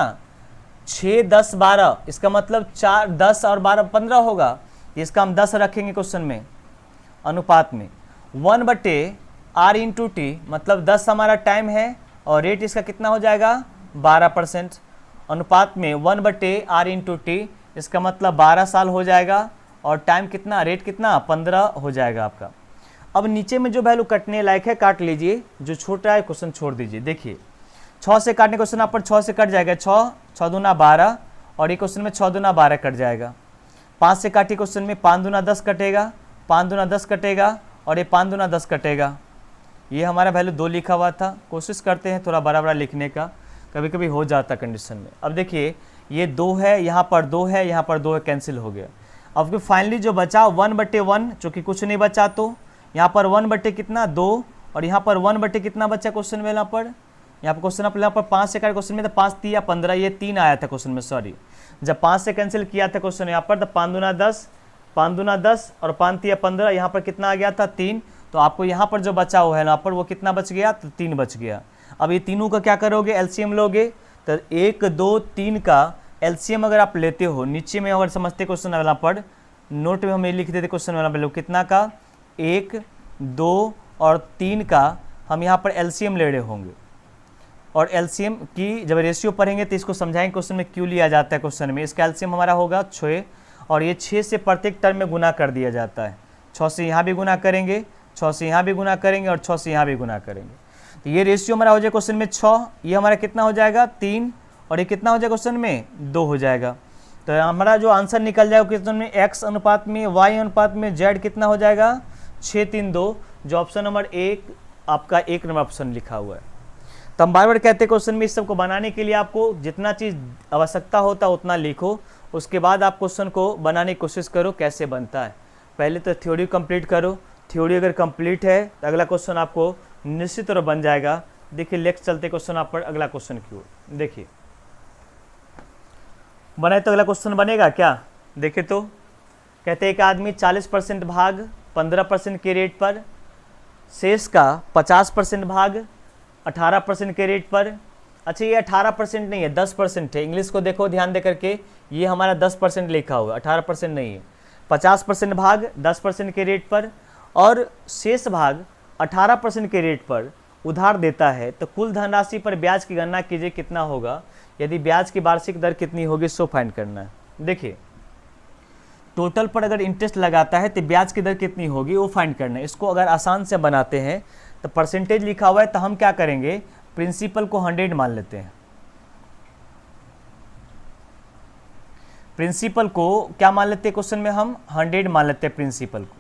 6 10 12, इसका मतलब 4 10 और 12 15 होगा। इसका हम 10 रखेंगे क्वेश्चन में अनुपात में 1/r इंटू टी, मतलब 10 हमारा टाइम है और रेट इसका कितना हो जाएगा 12%। अनुपात में 1/r इंटू टी, इसका मतलब 12 साल हो जाएगा और टाइम कितना, रेट कितना 15 हो जाएगा आपका। अब नीचे में जो वैल्यू कटने लायक है काट लीजिए, जो छोटा है क्वेश्चन छोड़ दीजिए। देखिए 6 से काटने क्वेश्चन आप पर 6 से कट जाएगा, 6 दूना 12 और ये क्वेश्चन में 6 दूना 12 कट जाएगा। 5 से काटिए क्वेश्चन में 5 दूना 10 कटेगा, 5 दूना 10 कटेगा और ये 5 दूना 10 कटेगा। ये हमारा वैल्यू 2 लिखा हुआ था। कोशिश करते हैं थोड़ा बड़ा बड़ा लिखने का, कभी कभी हो जाता कंडीशन में। अब देखिए ये 2 है, यहाँ पर 2 है, यहाँ पर 2 है, कैंसिल हो गया। अब फाइनली जो बचा 1/1, चूँकि कुछ नहीं बचा तो यहाँ पर 1 कितना 2 और यहाँ पर 1 कितना बचा क्वेश्चन में, यहाँ पर क्वेश्चन आप यहाँ पर 5 से काटे क्वेश्चन में तो 5 3 या 15, ये 3 आया था क्वेश्चन में, सॉरी। जब 5 से कैंसिल किया था क्वेश्चन यहाँ पर तो 5 दूना 10, 5 दूना 10 और 5 3 या 15, यहाँ पर कितना आ गया था 3। तो आपको यहाँ पर जो बचा हुआ है यहाँ पर वो कितना बच गया, तो 3 बच गया। अब ये तीनों का क्या करोगे, एलसीएम लोगे तो 1 2 3 का एलसीएम अगर आप लेते हो, नीचे में अगर समझते क्वेश्चन वाला पर नोट में हम ये लिख देते क्वेश्चन वाला वैल्यू कितना का 1 2 और 3 का हम यहाँ पर एलसीएम ले रहे होंगे। और एलसीएम की जब रेशियो पढ़ेंगे तो इसको समझाएंगे क्वेश्चन में क्यों लिया जाता है। क्वेश्चन में इसका एलसीएम हमारा होगा 6 और ये 6 से प्रत्येक टर्म में गुना कर दिया जाता है। 6 से यहाँ भी गुना करेंगे, 6 से यहाँ भी गुना करेंगे और 6 से यहाँ भी गुना करेंगे। तो ये रेशियो हमारा हो जाएगा क्वेश्चन में 6, ये हमारा कितना हो जाएगा 3 और ये कितना हो जाएगा क्वेश्चन में 2 हो जाएगा। तो हमारा जो आंसर निकल जाएगा क्वेश्चन में x अनुपात में y अनुपात में z कितना हो जाएगा 6 3 2, जो ऑप्शन नंबर 1 आपका 1 नंबर ऑप्शन लिखा हुआ है। तो हम बार बार कहते हैं क्वेश्चन में इस सब को बनाने के लिए आपको जितना चीज़ आवश्यकता होता है उतना लिखो, उसके बाद आप क्वेश्चन को बनाने की कोशिश करो कैसे बनता है। पहले तो थ्योरी कंप्लीट करो, थ्योरी अगर कंप्लीट है तो अगला क्वेश्चन आपको निश्चित तौर बन जाएगा। देखिए नेक्स्ट चलते क्वेश्चन आप पर, अगला क्वेश्चन की ओर देखिए। बनाए तो अगला क्वेश्चन बनेगा क्या, देखिए तो कहते हैं एक आदमी 40% भाग 15% के रेट पर, शेष का 50% भाग 18% के रेट पर। अच्छा ये 18% नहीं है 10% है, इंग्लिश को देखो ध्यान दे करके, ये हमारा 10% लिखा हुआ है, 18% नहीं है। 50% भाग 10% के रेट पर और शेष भाग 18% के रेट पर उधार देता है, तो कुल धनराशि पर ब्याज की गणना कीजिए कितना होगा। यदि ब्याज की वार्षिक दर कितनी होगी सो फाइंड करना है। देखिए टोटल पर अगर इंटरेस्ट लगाता है तो ब्याज की दर कितनी होगी वो फाइंड करना है। इसको अगर आसान से बनाते हैं तो परसेंटेज लिखा हुआ है तो हम क्या करेंगे, प्रिंसिपल को 100 मान लेते हैं। प्रिंसिपल को क्या मान लेते हैं क्वेश्चन में, हम 100 मान लेते हैं प्रिंसिपल को।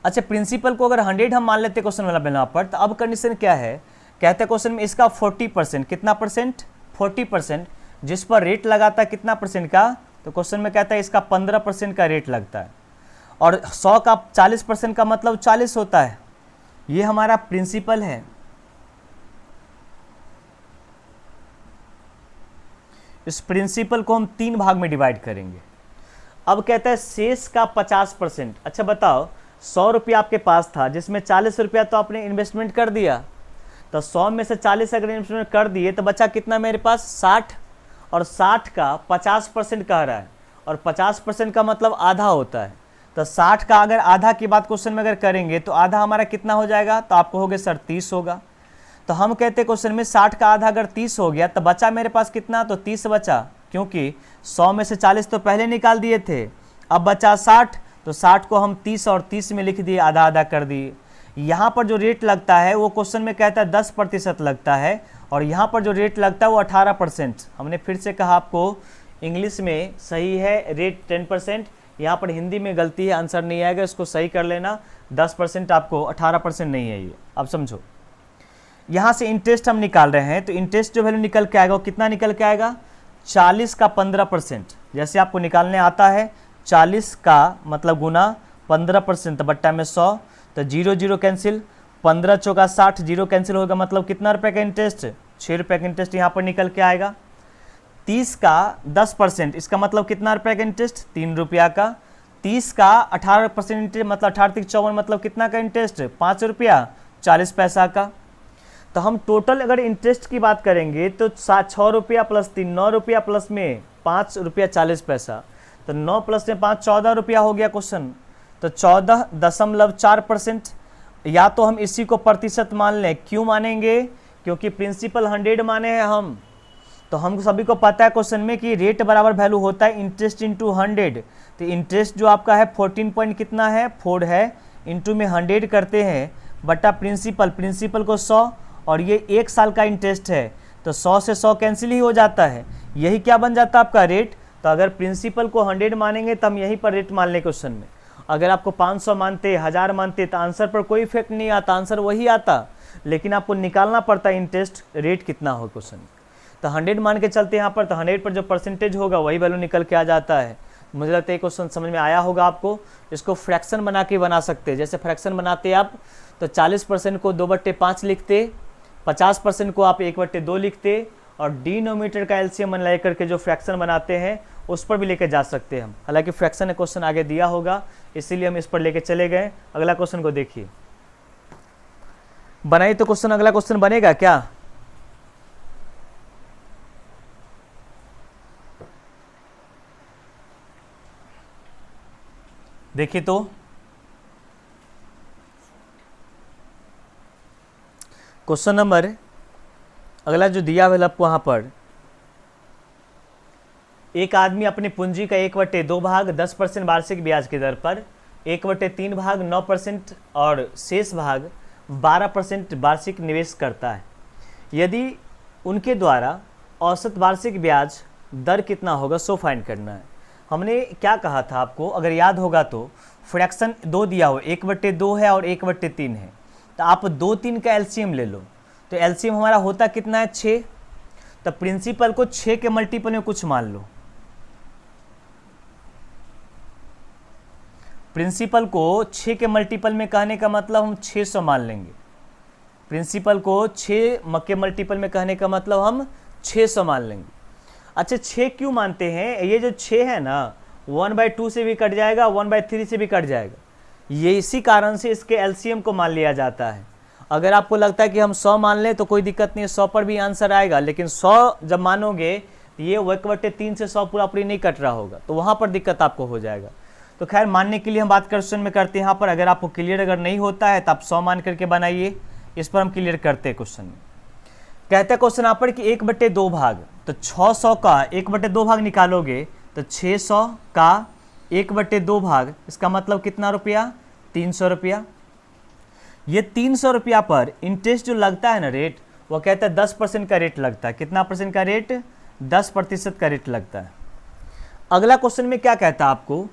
अच्छा प्रिंसिपल को अगर 100 हम मान लेते हैं क्वेश्चन वाला बिना पर, तो अब कंडीशन क्या है, कहते हैं क्वेश्चन में इसका 40%, कितना परसेंट 40%, जिस पर रेट लगाता है कितना परसेंट का तो क्वेश्चन में कहता है इसका 15% का रेट लगता है, और 100 का 40% का मतलब 40 होता है। ये हमारा प्रिंसिपल है। इस प्रिंसिपल को हम 3 भाग में डिवाइड करेंगे। अब कहता है शेष का 50%। अच्छा बताओ, 100 रुपया आपके पास था जिसमें 40 रुपया तो आपने इन्वेस्टमेंट कर दिया, तो 100 में से 40 अगर इन्वेस्टमेंट कर दिए तो बचा कितना मेरे पास 60, और 60 का 50% कह रहा है, और 50% का मतलब आधा होता है। तो 60 का अगर आधा की बात क्वेश्चन में अगर करेंगे तो आधा हमारा कितना हो जाएगा, तो आपको हो गया सर 30 होगा। तो हम कहते हैं क्वेश्चन में 60 का आधा अगर 30 हो गया तो बचा मेरे पास कितना, तो 30 बचा, क्योंकि 100 में से 40 तो पहले निकाल दिए थे, अब बचा 60, तो 60 को हम 30 और 30 में लिख दिए, आधा आधा कर दिए। यहाँ पर जो रेट लगता है वो क्वेश्चन में कहता है 10% लगता है, और यहाँ पर जो रेट लगता है वो 18%। हमने फिर से कहा आपको इंग्लिश में सही है रेट 10%, यहाँ पर हिंदी में गलती है, आंसर नहीं आएगा, इसको सही कर लेना। 10% आपको 18% नहीं है ये, अब समझो। यहाँ से इंटरेस्ट हम निकाल रहे हैं, तो इंटरेस्ट जो वैल्यू निकल के आएगा वो कितना निकल के आएगा, 40 का 15%। जैसे आपको निकालने आता है, 40 का मतलब गुना 15% बट्टा में 100, तो 0 0 कैंसिल, 15 चौका 60, 0 कैंसिल होगा, मतलब कितना रुपए का इंटरेस्ट, 6 रुपये का इंटरेस्ट यहाँ पर निकल के आएगा। 30 का 10%, इसका मतलब कितना रुपये का इंटरेस्ट, 3 रुपया का। 30 का 18% इंटरेस्ट, मतलब 18 54, मतलब कितना का इंटरेस्ट, 5 रुपया 40 पैसा का। तो हम टोटल अगर इंटरेस्ट की बात करेंगे तो 6 रुपया प्लस 3 9 रुपया प्लस में 5 रुपया 40 पैसा, तो 9 प्लस में 5 14 रुपया हो गया क्वेश्चन। तो 14.4%। या तो हम इसी को प्रतिशत मान लें, क्यों मानेंगे, क्योंकि प्रिंसिपल 100 माने हैं हम, तो हम सभी को पता है क्वेश्चन में कि रेट बराबर वैल्यू होता है इंटरेस्ट इंटू 100। तो इंटरेस्ट जो आपका है 14 पॉइंट कितना है 4 है, इंटू में 100 करते हैं बटा प्रिंसिपल, प्रिंसिपल को 100, और ये 1 साल का इंटरेस्ट है, तो 100 से 100 कैंसिल ही हो जाता है, यही क्या बन जाता है आपका रेट। तो अगर प्रिंसिपल को 100 मानेंगे तो हम यहीं पर रेट मान लें क्वेश्चन में। अगर आपको 500 मानते 1000 मानते तो आंसर पर कोई इफेक्ट नहीं आता, आंसर वही आता, लेकिन आपको निकालना पड़ता है इंटरेस्ट रेट कितना हो क्वेश्चन में। तो 100 मान के चलते यहाँ पर, तो 100 पर जो परसेंटेज होगा वही वैल्यू निकल के आ जाता है। मुझे लगता है क्वेश्चन समझ में आया होगा आपको। इसको फ्रैक्शन बना के बना सकते हैं, जैसे फ्रैक्शन बनाते आप तो 40% को 2/5 लिखते, 50% को आप 1/2 लिखते, और डिनोमिनेटर का एलसीएम लेकर के जो फ्रैक्शन बनाते हैं उस पर भी लेके जा सकते हैं हम। हालांकि फ्रैक्शन का क्वेश्चन आगे दिया होगा, इसीलिए हम इस पर लेके चले गए। अगला क्वेश्चन को देखिए, बनाइए तो क्वेश्चन, अगला क्वेश्चन बनेगा क्या। देखिए तो क्वेश्चन नंबर अगला जो दिया हुआ आपको वहां पर, एक आदमी अपनी पूंजी का 1/2 भाग 10% वार्षिक ब्याज की दर पर, 1/3 भाग 9% और शेष भाग 12% वार्षिक निवेश करता है। यदि उनके द्वारा औसत वार्षिक ब्याज दर कितना होगा सो फाइंड करना है। हमने क्या कहा था आपको, अगर याद होगा तो फ्रैक्शन 2 दिया हो, 1/2 है और 1/3 है, तो आप 2 3 का एलसीएम ले लो, तो एलसीएम हमारा होता कितना है 6। तो प्रिंसिपल को 6 के मल्टीपल में कुछ मान लो, प्रिंसिपल को 6 के मल्टीपल में कहने का मतलब हम 600 मान लेंगे। प्रिंसिपल को 6 के मल्टीपल में कहने का मतलब हम 600 मान लेंगे। अच्छा 6 क्यों मानते हैं, ये जो 6 है ना 1/2 से भी कट जाएगा, 1/3 से भी कट जाएगा, ये इसी कारण से इसके एलसीएम को मान लिया जाता है। अगर आपको लगता है कि हम 100 मान लें तो कोई दिक्कत नहीं है, 100 पर भी आंसर आएगा, लेकिन 100 जब मानोगे तो ये 1/3 से 100 पूरा नहीं कट रहा होगा, तो वहाँ पर दिक्कत आपको हो जाएगा। तो खैर मानने के लिए हम बात क्वेश्चन में करते हैं यहाँ पर। अगर आपको क्लियर अगर नहीं होता है तो आप 100 मान करके बनाइए, इस पर हम क्लियर करते हैं क्वेश्चन में। कहते हैं क्वेश्चन यहाँ पर कि 1/2 भाग, तो 600 का 1/2 भाग निकालोगे तो 600 का 1/2 भाग, इसका मतलब कितना रुपया 300 रुपया। ये 300 रुपया पर इंटरेस्ट जो लगता है ना रेट, वो कहता है 10% का रेट लगता है। कितना परसेंट का रेट, 10% का रेट लगता है। अगला क्वेश्चन में क्या कहता है आपको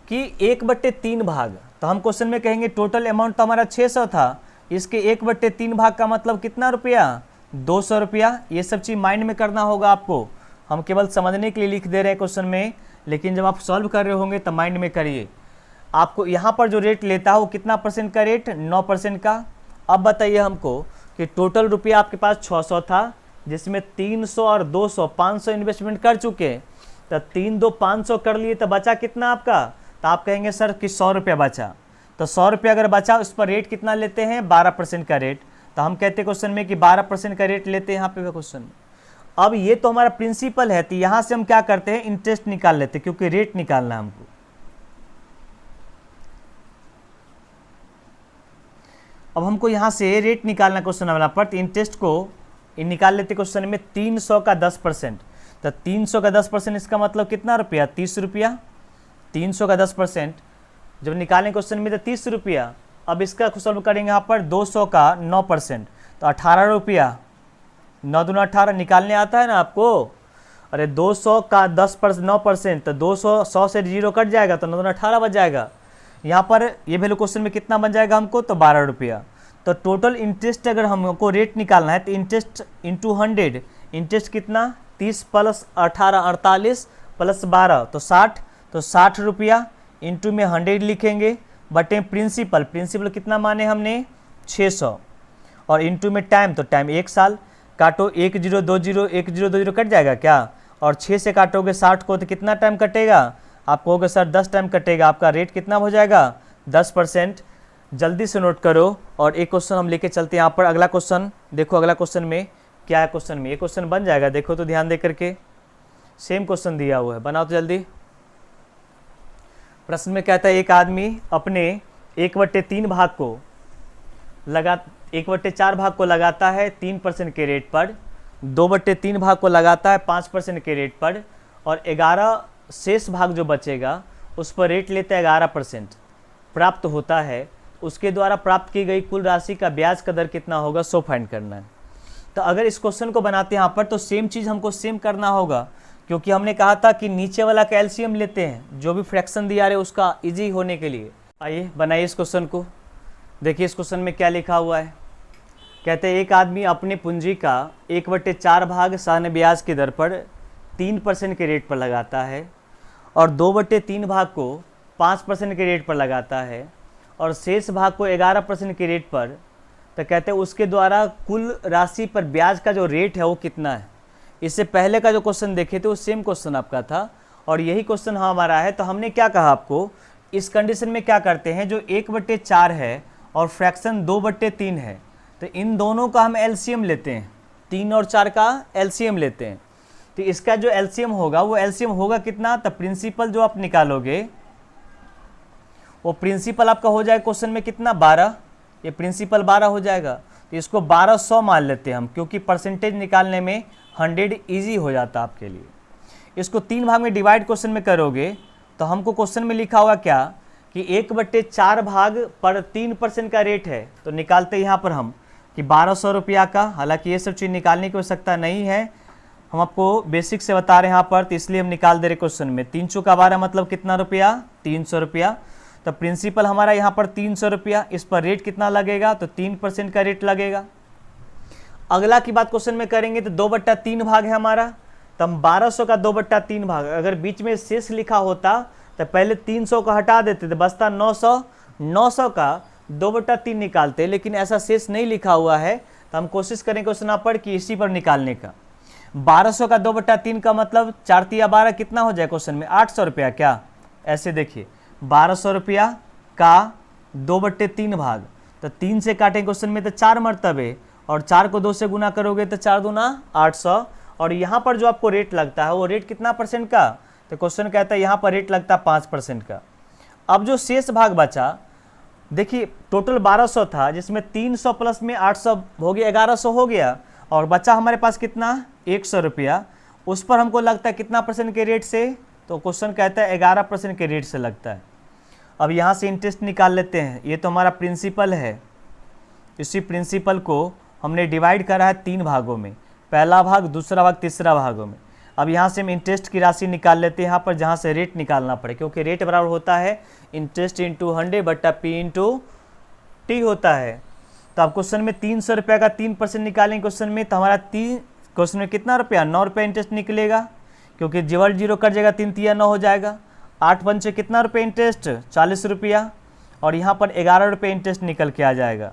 कि 1/3 भाग, तो हम क्वेश्चन में कहेंगे टोटल अमाउंट तो हमारा 600 था, इसके 1/3 भाग का मतलब कितना रुपया 200 रुपया। ये सब चीज़ माइंड में करना होगा आपको, हम केवल समझने के लिए लिख दे रहे हैं क्वेश्चन में, लेकिन जब आप सॉल्व कर रहे होंगे तो माइंड में करिए। आपको यहाँ पर जो रेट लेता है वो कितना परसेंट का रेट, 9% का। अब बताइए हमको कि टोटल रुपया आपके पास 600 था, जिसमें 300 और 200 500 इन्वेस्टमेंट कर चुके हैं। तो 3 2 500 कर लिए तो बचा कितना आपका, तो आप कहेंगे सर कि 100 रुपया बचा। तो 100 रुपया अगर बचा उस पर रेट कितना लेते हैं, 12% का रेट। तो हम कहते हैं क्वेश्चन में कि 12% का रेट लेते हैं यहाँ पे क्वेश्चन में। अब ये तो हमारा प्रिंसिपल है, तो यहाँ से हम क्या करते हैं, इंटरेस्ट निकाल लेते हैं, क्योंकि रेट निकालना है हमको। अब हमको यहाँ से रेट निकालना क्वेश्चन वाला पर, तो इंटरेस्ट को निकाल लेते क्वेश्चन में 300 का 10%। तो 300 का 10% इसका मतलब कितना रुपया, 30 रुपया। 300 का 10% जब निकालें क्वेश्चन में तो 30 रुपया। अब इसका सॉल्व करेंगे यहाँ पर 200 का 9%, तो 18 रुपया। 9 दूना 18 निकालने आता है ना आपको। अरे 200 का 10% 9%, तो 200 100 से 0 कट जाएगा, तो 9 दूना 18 बच जाएगा। यहाँ पर ये वैल्यू क्वेश्चन में कितना बन जाएगा हमको, तो 12 रुपया। तो टोटल इंटरेस्ट अगर हमको रेट निकालना है तो इंटरेस्ट इंटू 100, इंटरेस्ट कितना, 30 प्लस 18 48 प्लस 12 तो 60। तो 60 रुपया इंटू में 100 लिखेंगे, बटे प्रिंसिपल, प्रिंसिपल कितना माने हमने 600, और इंटू में टाइम, तो टाइम 1 साल। काटो 1 0 2 0 1 0 2 0 कट जाएगा क्या, और 6 से काटोगे 60 को तो कितना टाइम कटेगा, आप कहोगे सर 10 टाइम कटेगा। आपका रेट कितना हो जाएगा, 10%। जल्दी से नोट करो। और एक क्वेश्चन हम लेके चलते हैं यहाँ पर। अगला क्वेश्चन देखो, अगला क्वेश्चन में क्या है, क्वेश्चन में ये क्वेश्चन बन जाएगा, देखो तो ध्यान दे करके। सेम क्वेश्चन दिया हुआ है, बनाओ तो जल्दी। प्रश्न में कहता है एक आदमी अपने 1/3 भाग को 1/4 भाग को लगाता है 3% के रेट पर, 2/3 भाग को लगाता है 5% के रेट पर, और 11 शेष भाग जो बचेगा उस पर रेट लेता है 11% प्राप्त होता है। उसके द्वारा प्राप्त की गई कुल राशि का ब्याज का दर कितना होगा, सो फाइंड करना है। तो अगर इस क्वेश्चन को बनाते हैं यहाँ पर तो सेम चीज़ हमको सेम करना होगा, क्योंकि हमने कहा था कि नीचे वाला का एलसीएम लेते हैं, जो भी फ्रैक्शन दिया रहे उसका इजी होने के लिए। आइए बनाइए इस क्वेश्चन को। देखिए इस क्वेश्चन में क्या लिखा हुआ है। कहते हैं एक आदमी अपने पूंजी का 1/4 भाग साधारण ब्याज की दर पर 3% के रेट पर लगाता है, और 2/3 भाग को 5% के रेट पर लगाता है, और शेष भाग को 11% के रेट पर। तो कहते हैं उसके द्वारा कुल राशि पर ब्याज का जो रेट है वो कितना है। इससे पहले का जो क्वेश्चन देखे थे वो सेम क्वेश्चन आपका था, और यही क्वेश्चन हमारा है। तो हमने क्या कहा आपको, इस कंडीशन में क्या करते हैं, जो 1/4 है और फ्रैक्शन 2/3 है, तो इन दोनों का हम एलसीएम लेते हैं, 3 और 4 का एलसीएम लेते हैं। तो इसका जो एलसीएम होगा वो एलसीएम होगा कितना, तो प्रिंसिपल जो आप निकालोगे वो प्रिंसिपल आपका हो जाएगा क्वेश्चन में कितना, 12। ये प्रिंसिपल 12 हो जाएगा। तो इसको 1200 मान लेते हैं हम, क्योंकि परसेंटेज निकालने में 100 ईजी हो जाता है आपके लिए। इसको 3 भाग में डिवाइड क्वेश्चन में करोगे तो हमको क्वेश्चन में लिखा हुआ क्या कि 1/4 भाग पर 3% का रेट है। तो निकालते हैं यहाँ पर हम कि 1200 रुपया का। हालांकि ये सब चीज़ निकालने की आवश्यकता नहीं है, हम आपको बेसिक से बता रहे हैं यहाँ पर, तो इसलिए हम निकाल दे रहे क्वेश्चन में। 300 का 12 मतलब कितना रुपया, 300 रुपया। तो प्रिंसिपल हमारा यहाँ पर 300 रुपया, इस पर रेट कितना लगेगा, तो 3% का रेट लगेगा। अगला की बात क्वेश्चन में करेंगे तो 2/3 भाग है हमारा, तो हम 1200 का 2/3 भाग, अगर बीच में शेष लिखा होता तो पहले 300 को हटा देते थे, बचता 900। 900 का 2/3 निकालते, लेकिन ऐसा शेष नहीं लिखा हुआ है, तो हम कोशिश करेंगे क्वेश्चन पर कि इसी पर निकालने का। 1200 का 2/3 का मतलब 4 तिया 12 कितना हो जाए क्वेश्चन में, 800 रुपया। क्या ऐसे देखिए, 1200 रुपया का 2/3 भाग, तो 3 से काटें क्वेश्चन में तो 4 मरतबे, और 4 को 2 से गुना करोगे तो 4 दूना 800। और यहाँ पर जो आपको रेट लगता है वो रेट कितना परसेंट का, तो क्वेश्चन कहता है यहाँ पर रेट लगता है 5% का। अब जो शेष भाग बचा, देखिए टोटल 1200 था, जिसमें 300 प्लस में 800 हो गया, 1100 हो गया, और बचा हमारे पास कितना, 100 रुपया। उस पर हमको लगता है कितना परसेंट के रेट से, तो क्वेश्चन कहता है 11% के रेट से लगता है। अब यहाँ से इंटरेस्ट निकाल लेते हैं। ये तो हमारा प्रिंसिपल है, इसी प्रिंसिपल को हमने डिवाइड करा है 3 भागों में, पहला भाग, दूसरा भाग, तीसरा भागों में। अब यहाँ से हम इंटरेस्ट की राशि निकाल लेते हैं यहाँ पर, जहाँ से रेट निकालना पड़े, क्योंकि रेट बराबर होता है इंटरेस्ट इंटू 100 बट्टा पी इंटू टी होता है। तो अब क्वेश्चन में 300 रुपया का 3% निकालेंगे क्वेश्चन में, तो हमारा क्वेश्चन में कितना रुपया, 9 रुपया इंटरेस्ट निकलेगा। क्योंकि जीरो जीरो कट जाएगा, 3 तिया 9 हो जाएगा। 8 पंचे कितना रुपये इंटरेस्ट, 40 रुपया, और यहाँ पर 11 रुपये इंटरेस्ट निकल के आ जाएगा।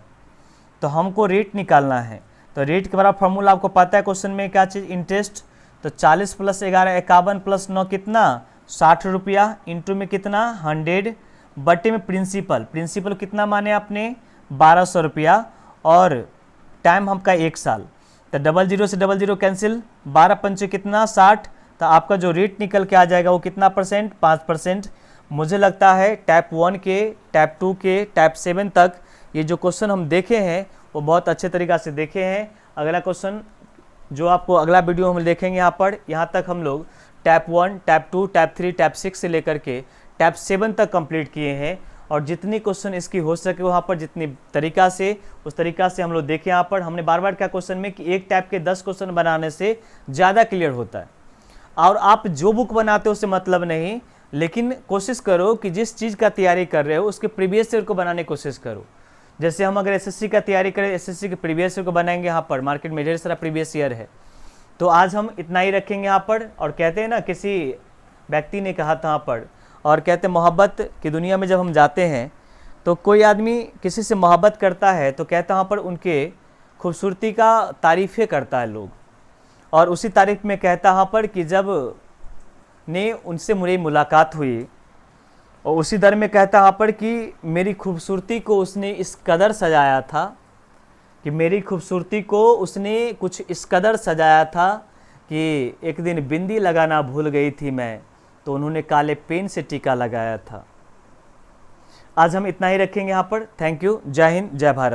तो हमको रेट निकालना है, तो रेट के बराबर फॉर्मूला आपको पता है क्वेश्चन में क्या चीज़, इंटरेस्ट। तो 40 प्लस 11 51 प्लस 9 कितना 60 रुपया, इंटू में कितना 100, बटे में प्रिंसिपल, प्रिंसिपल कितना माने आपने 1200 रुपया, और टाइम हमका 1 साल। तो 00 से 00 कैंसिल, 12 पंचे कितना 60, तो आपका जो रेट निकल के आ जाएगा वो कितना परसेंट, 5%। मुझे लगता है टाइप 1 के, टाइप 2 के, टाइप 7 तक ये जो क्वेश्चन हम देखे हैं वो बहुत अच्छे तरीक़ा से देखे हैं। अगला क्वेश्चन जो आपको अगला वीडियो हम देखेंगे यहाँ तक हम लोग टाइप 1, टाइप 2, टाइप 3, टाइप 6 से लेकर के टाइप 7 तक कंप्लीट किए हैं, और जितनी क्वेश्चन इसकी हो सके वहाँ पर जितनी तरीका से उस तरीका से हम लोग देखें। यहाँ पर हमने बार बार क्या क्वेश्चन में कि एक टाइप के 10 क्वेश्चन बनाने से ज़्यादा क्लियर होता है, और आप जो बुक बनाते हो उससे मतलब नहीं, लेकिन कोशिश करो कि जिस चीज़ का तैयारी कर रहे हो उसके प्रीवियस ईयर को बनाने की कोशिश करो। जैसे हम अगर एसएससी का तैयारी करें, एसएससी के प्रीवियस ईयर को बनाएंगे, यहाँ पर मार्केट में ढेर सारा प्रीवियस ईयर है। तो आज हम इतना ही रखेंगे यहाँ पर। और कहते हैं ना, किसी व्यक्ति ने कहा था यहाँ पर, और कहते हैं मोहब्बत की दुनिया में जब हम जाते हैं तो कोई आदमी किसी से मोहब्बत करता है तो कहता है वहाँ पर उनके खूबसूरती का तारीफ़ें करता है लोग, और उसी तारीफ में कहता है यहाँ पर कि जब ने उनसे मेरी मुलाकात हुई, और उसी दर में कहता यहाँ पर कि मेरी खूबसूरती को उसने इस कदर सजाया था, कि मेरी खूबसूरती को उसने कुछ इस कदर सजाया था कि एक दिन बिंदी लगाना भूल गई थी मैं, तो उन्होंने काले पेन से टीका लगाया था। आज हम इतना ही रखेंगे यहाँ पर। Thank you. जय हिंद, जय भारत।